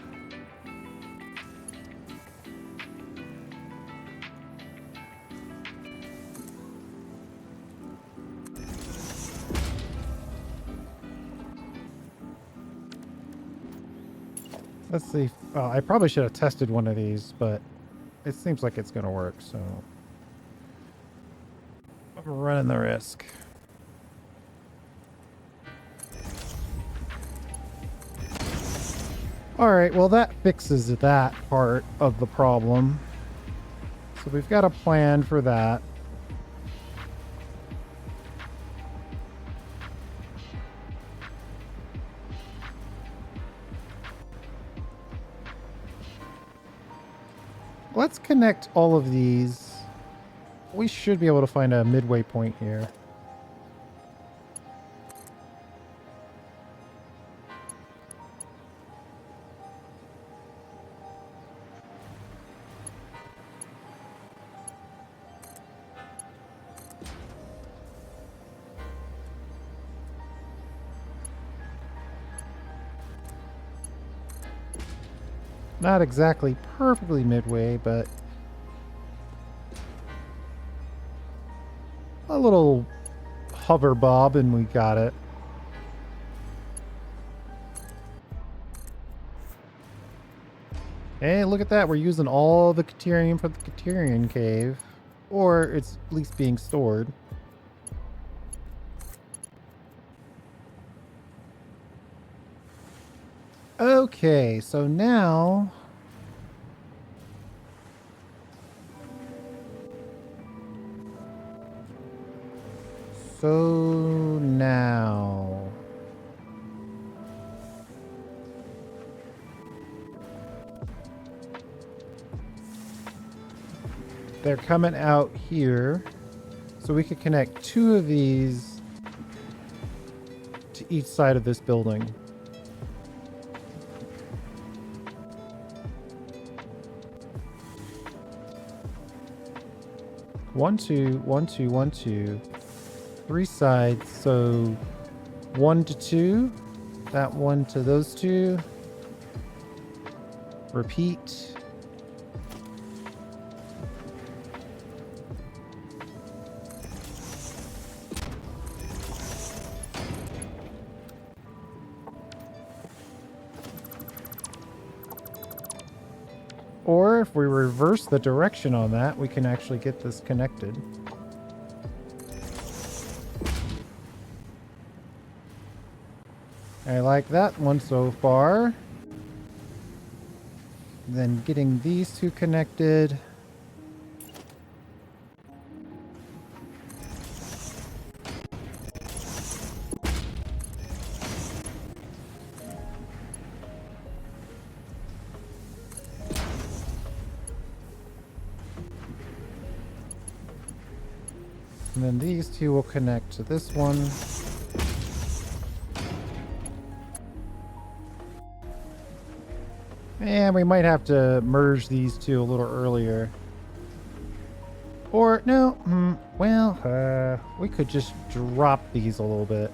Let's see. Well, I probably should have tested one of these, but it seems like it's going to work, so I'm running the risk. Alright, well that fixes that part of the problem. So we've got a plan for that. let's connect all of these. We should be able to find a midway point here. Not exactly perfectly midway, but a little hover bob and we got it. Hey, look at that. We're using all the Cerium for the Cerium cave. Or it's at least being stored. Okay, so now... they're coming out here. So we could connect 2 of these to each side of this building. One, two, 1, 2, 1, 2. 3 sides, so 1 to 2. That one to those 2. Repeat. Or if we reverse the direction on that, we can actually get this connected. I like that one so far. Then getting these 2 connected. And then these 2 will connect to this one. And we might have to merge these 2 a little earlier. Or, no, well, we could just drop these a little bit.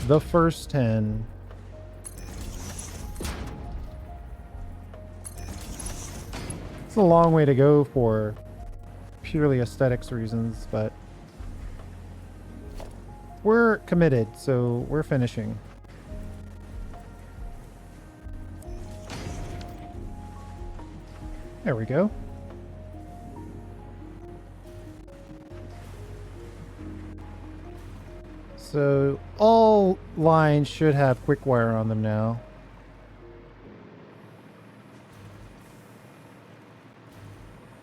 The first 10. It's a long way to go for purely aesthetics reasons, but we're committed, so we're finishing. There we go. So all lines should have Quickwire on them now.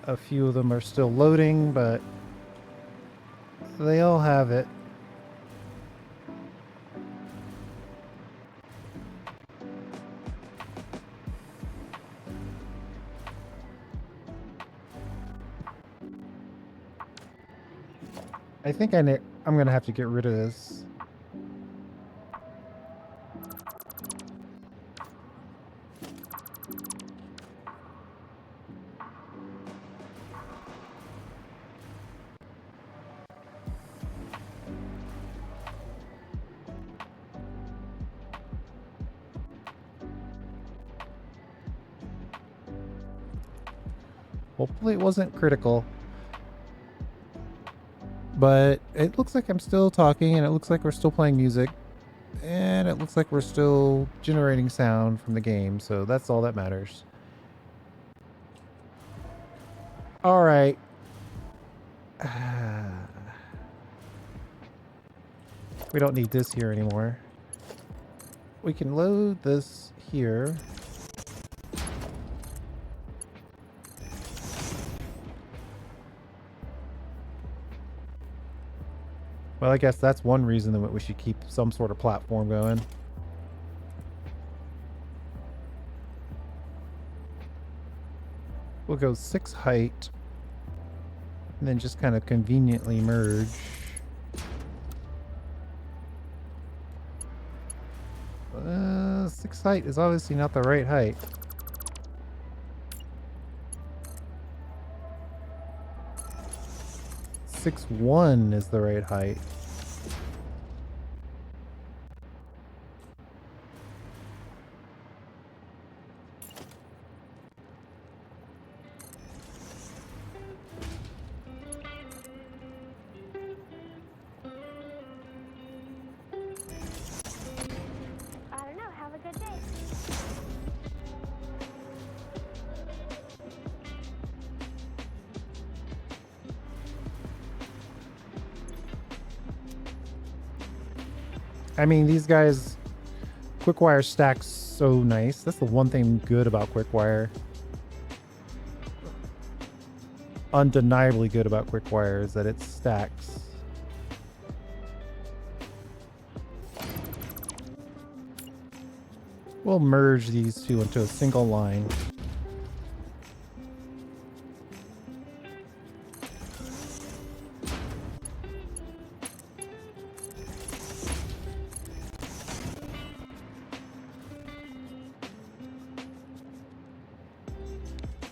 A few of them are still loading, but they all have it. I think I'm going to have to get rid of this. Hopefully it wasn't critical. But it looks like I'm still talking, and it looks like we're still playing music, and it looks like we're still generating sound from the game, so that's all that matters. All right. We don't need this here anymore. we can load this here. Well, I guess that's one reason that we should keep some sort of platform going. We'll go 6 height, and then just kind of conveniently merge. Six height is obviously not the right height. Six one is the right height. I mean, these guys, Quickwire stacks so nice. That's the one thing good about Quickwire. Undeniably good about Quickwire is that it stacks. We'll merge these two into a single line.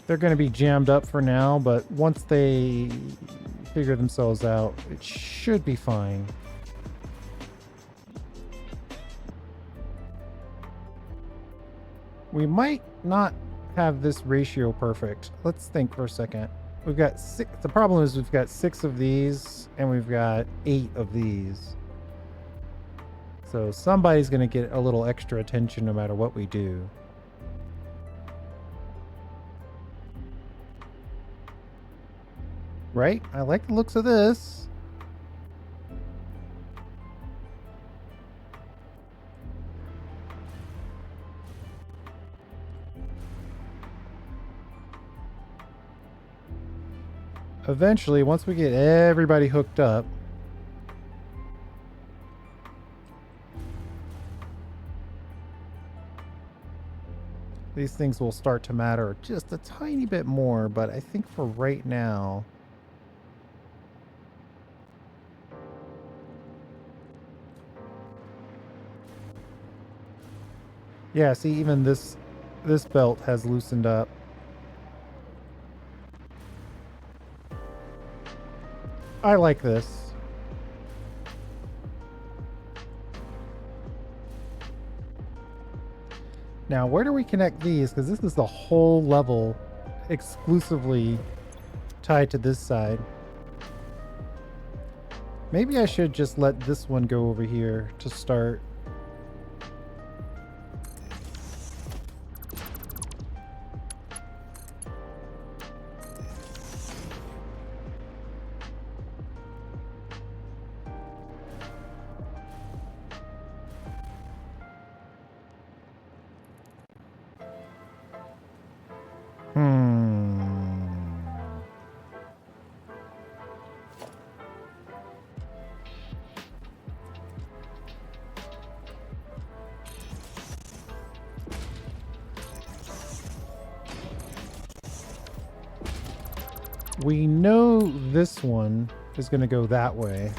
They're going to be jammed up for now, but once they figure themselves out, it should be fine. We might not have this ratio perfect. Let's think for a second. We've got 6. The problem is we've got 6 of these and we've got 8 of these. So somebody's going to get a little extra attention no matter what we do. Right? I like the looks of this. Eventually, once we get everybody hooked up, these things will start to matter just a tiny bit more, but I think for right now, yeah, see, even this belt has loosened up. I like this. Now, where do we connect these? Because this is the whole level exclusively tied to this side. Maybe I should just let this one go over here to start. We know this one is going to go that way.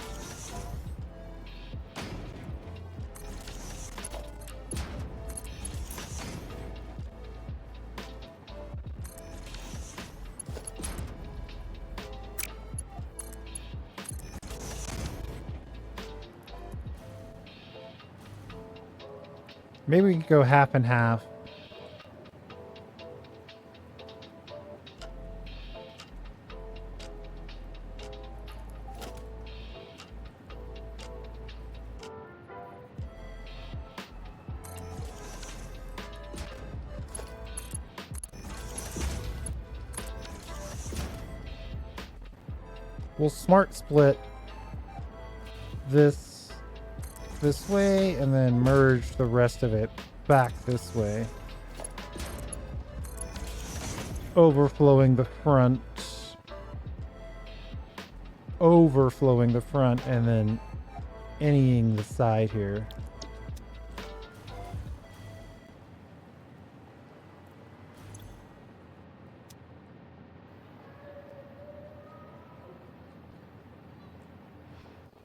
Maybe we can go half and half. We'll smart split this this way and then merge the rest of it back this way. Overflowing the front. Overflowing the front and then anying the side here.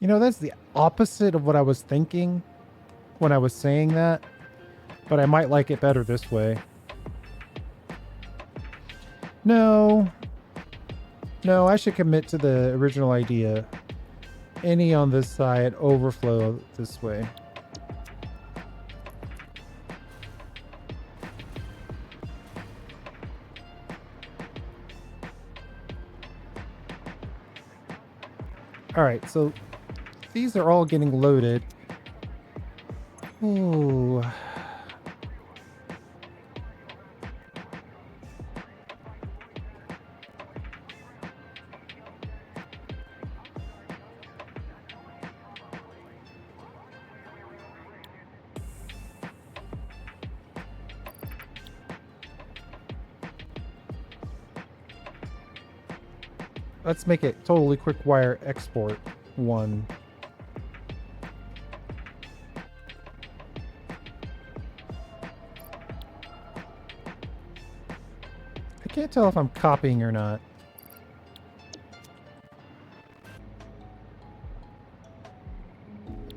You know, that's the opposite of what I was thinking when I was saying that, but I might like it better this way. No, I should commit to the original idea. Any on this side, overflow this way. All right, so these are all getting loaded. Ooh. Let's make it totally Quickwire export 1. I can't tell if I'm copying or not.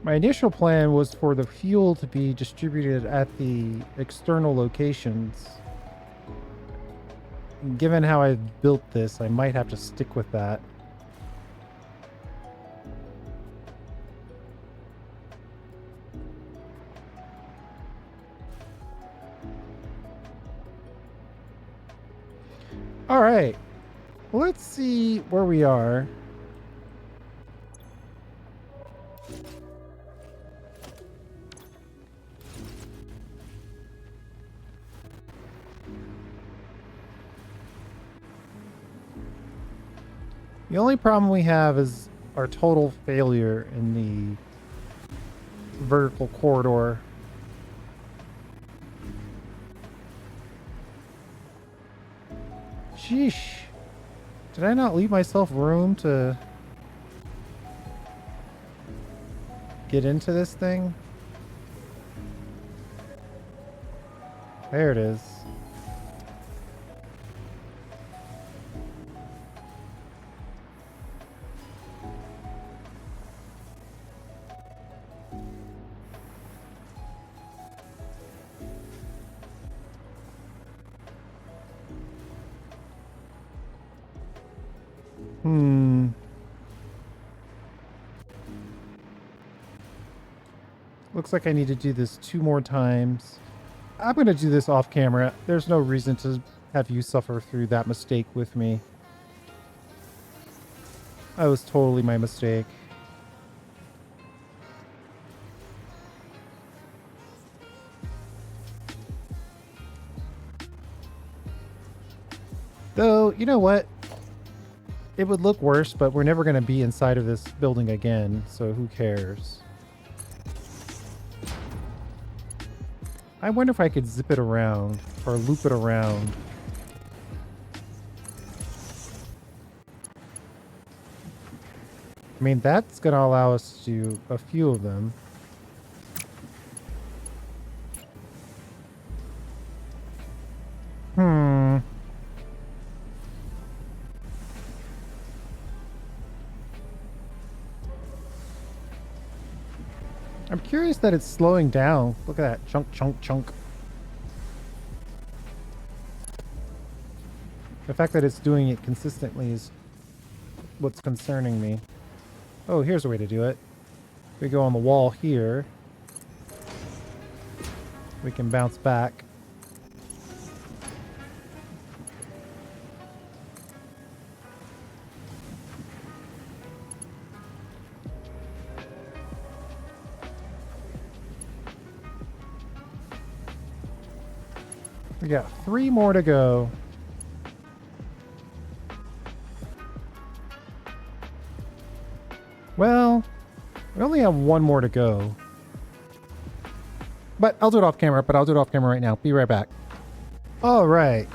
My initial plan was for the fuel to be distributed at the external locations. Given how I've built this, I might have to stick with that. All right, let's see where we are. The only problem we have is our total failure in the vertical corridor. Sheesh. Did I not leave myself room to get into this thing? There it is. Looks like I need to do this 2 more times. I'm going to do this off camera. There's no reason to have you suffer through that mistake with me. That was totally my mistake. Though, you know what? It would look worse, but we're never going to be inside of this building again, so who cares? I wonder if I could zip it around or loop it around. I mean, that's going to allow us to do a few of them. I'm curious that it's slowing down. Look at that. Chunk, chunk, chunk. The fact that it's doing it consistently is what's concerning me. Oh, here's a way to do it. We go on the wall here. We can bounce back. We got 3 more to go. Well, we only have 1 more to go. But I'll do it off camera, right now. Be right back. All right.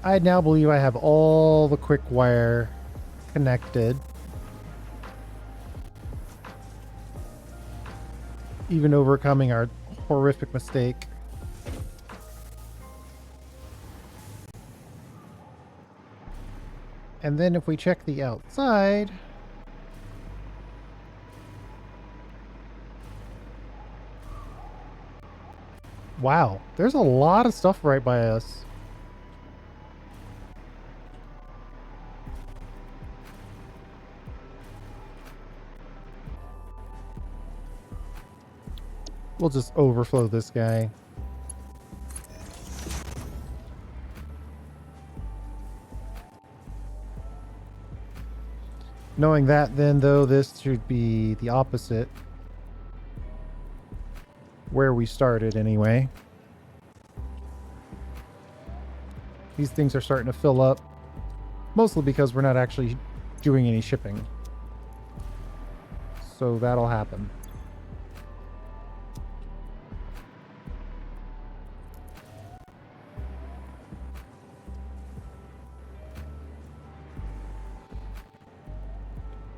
I now believe I have all the quick wire connected. Even overcoming our horrific mistake. And then if we check the outside, wow, there's a lot of stuff right by us. We'll just overflow this guy. Knowing that, then, though, this should be the opposite. Where we started, anyway. These things are starting to fill up. Mostly because we're not actually doing any shipping. So that'll happen.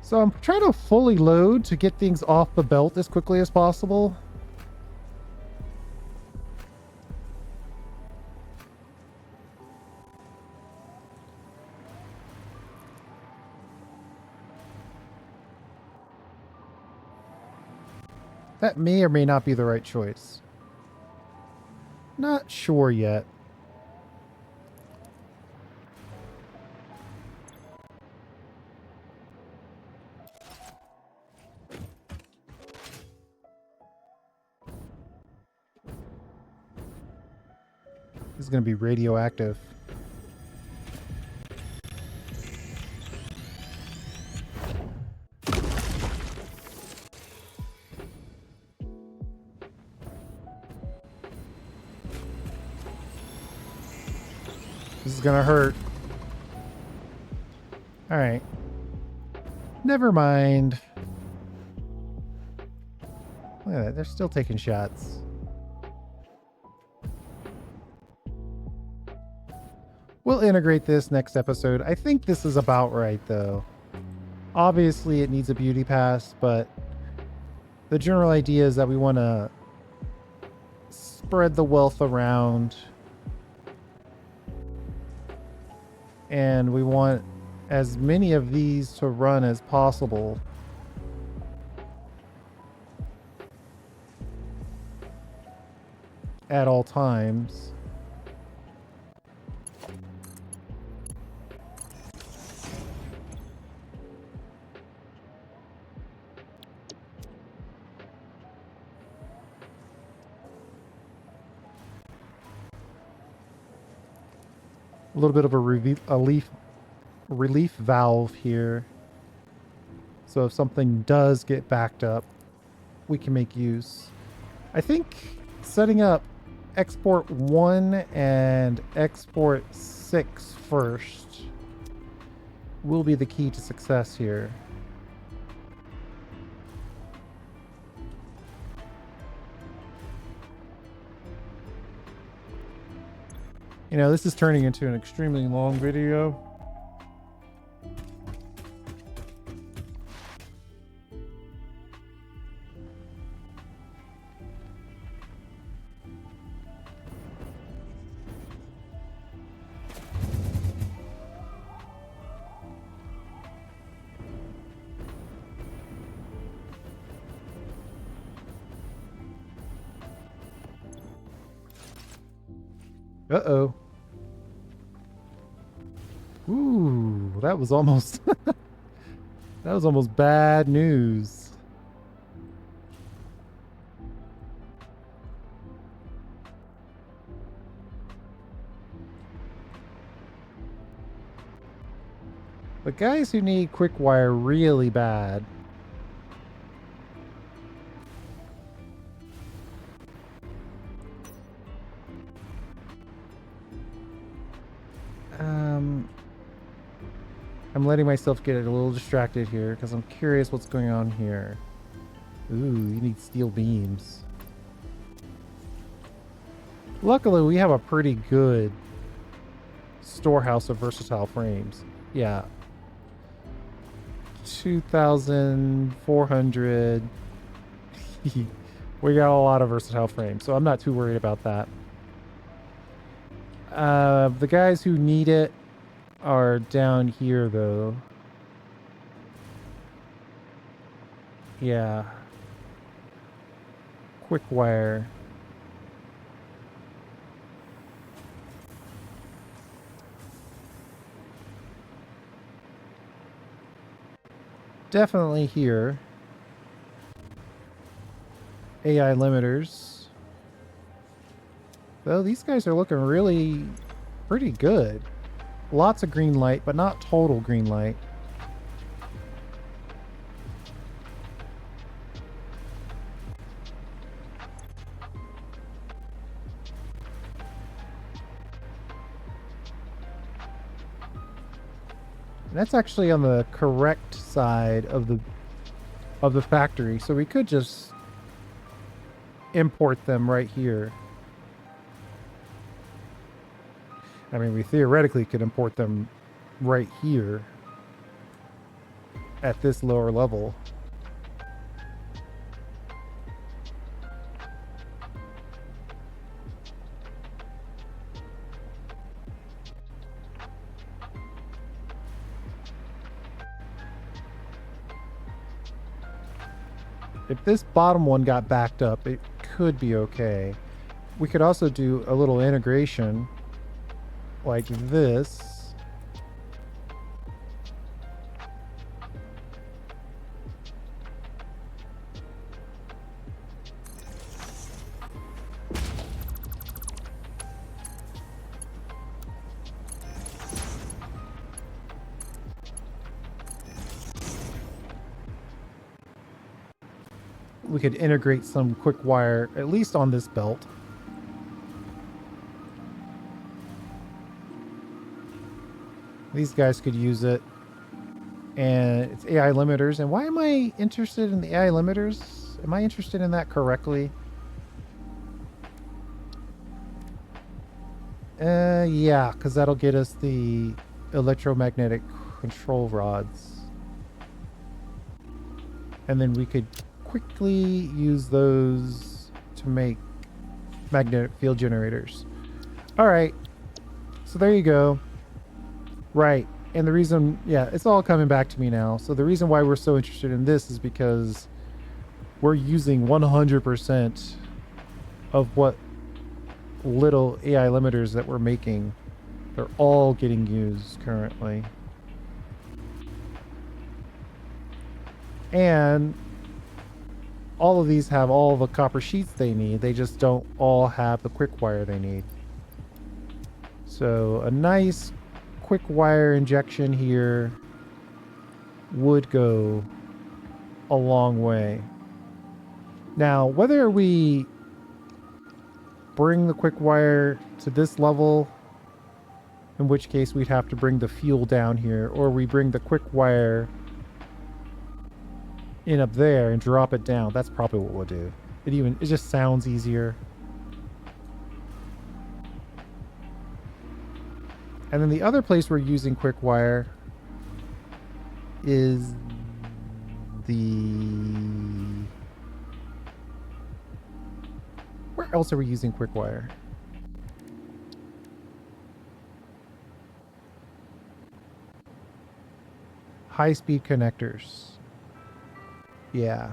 So I'm trying to fully load to get things off the belt as quickly as possible. That may or may not be the right choice. Not sure yet. This is going to be radioactive. This is going to hurt. All right. Never mind. Look at that. They're still taking shots. We'll integrate this next episode. I think this is about right, though. Obviously, it needs a beauty pass, but the general idea is that we want to spread the wealth around. And we want as many of these to run as possible. At all times. A little bit of a relief valve here. So if something does get backed up, we can make use. I think setting up export 1 and export 6 first will be the key to success here. You know, this is turning into an extremely long video. Uh-oh. Ooh, that was almost that was almost bad news. The guys who need Quickwire really bad. I'm letting myself get a little distracted here because I'm curious what's going on here. Ooh, you need steel beams. Luckily, we have a pretty good storehouse of versatile frames. Yeah. 2,400. We got a lot of versatile frames, so I'm not too worried about that. The guys who need it are down here, though. Yeah. Quickwire. Definitely here. AI limiters. Though these guys are looking really pretty good. Lots of green light, but not total green light. That's actually on the correct side of the factory, so we could just import them right here. I mean, we theoretically could import them right here at this lower level. If this bottom one got backed up, it could be okay. We could also do a little integration like this. We could integrate some quick wire, at least on this belt. These guys could use it. And it's AI limiters. And why am I interested in the AI limiters? Am I interested in that correctly? Yeah, because that'll get us the electromagnetic control rods. And then we could quickly use those to make magnetic field generators. All right. So there you go. Right. And the reason, yeah, it's all coming back to me now. So the reason why we're so interested in this is because we're using 100% of what little AI limiters that we're making. They're all getting used currently. And all of these have all the copper sheets they need. They just don't all have the quick wire they need. So a nice quick wire injection here would go a long way. Now, whether we bring the quick wire to this level, in which case we'd have to bring the fuel down here, or we bring the quick wire in up there and drop it down, that's probably what we'll do. It just sounds easier. And then the other place we're using quick wire is where else are we using quick wire? High-speed connectors. Yeah.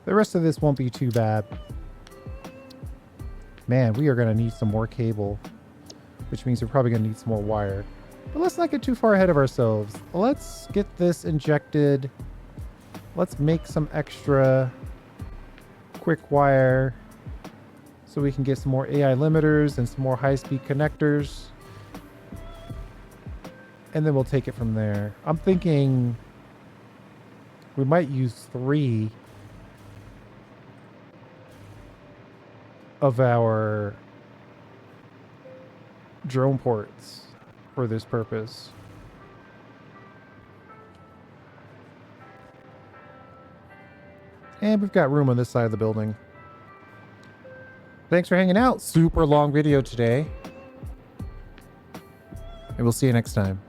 The rest of this won't be too bad. Man, we are going to need some more cable, which means we're probably going to need some more wire. But let's not get too far ahead of ourselves. Let's get this injected. Let's make some extra quick wire so we can get some more AI limiters and some more high-speed connectors. And then we'll take it from there. I'm thinking we might use 3 of our drone ports for this purpose. And we've got room on this side of the building. Thanks for hanging out. Super long video today. And we'll see you next time.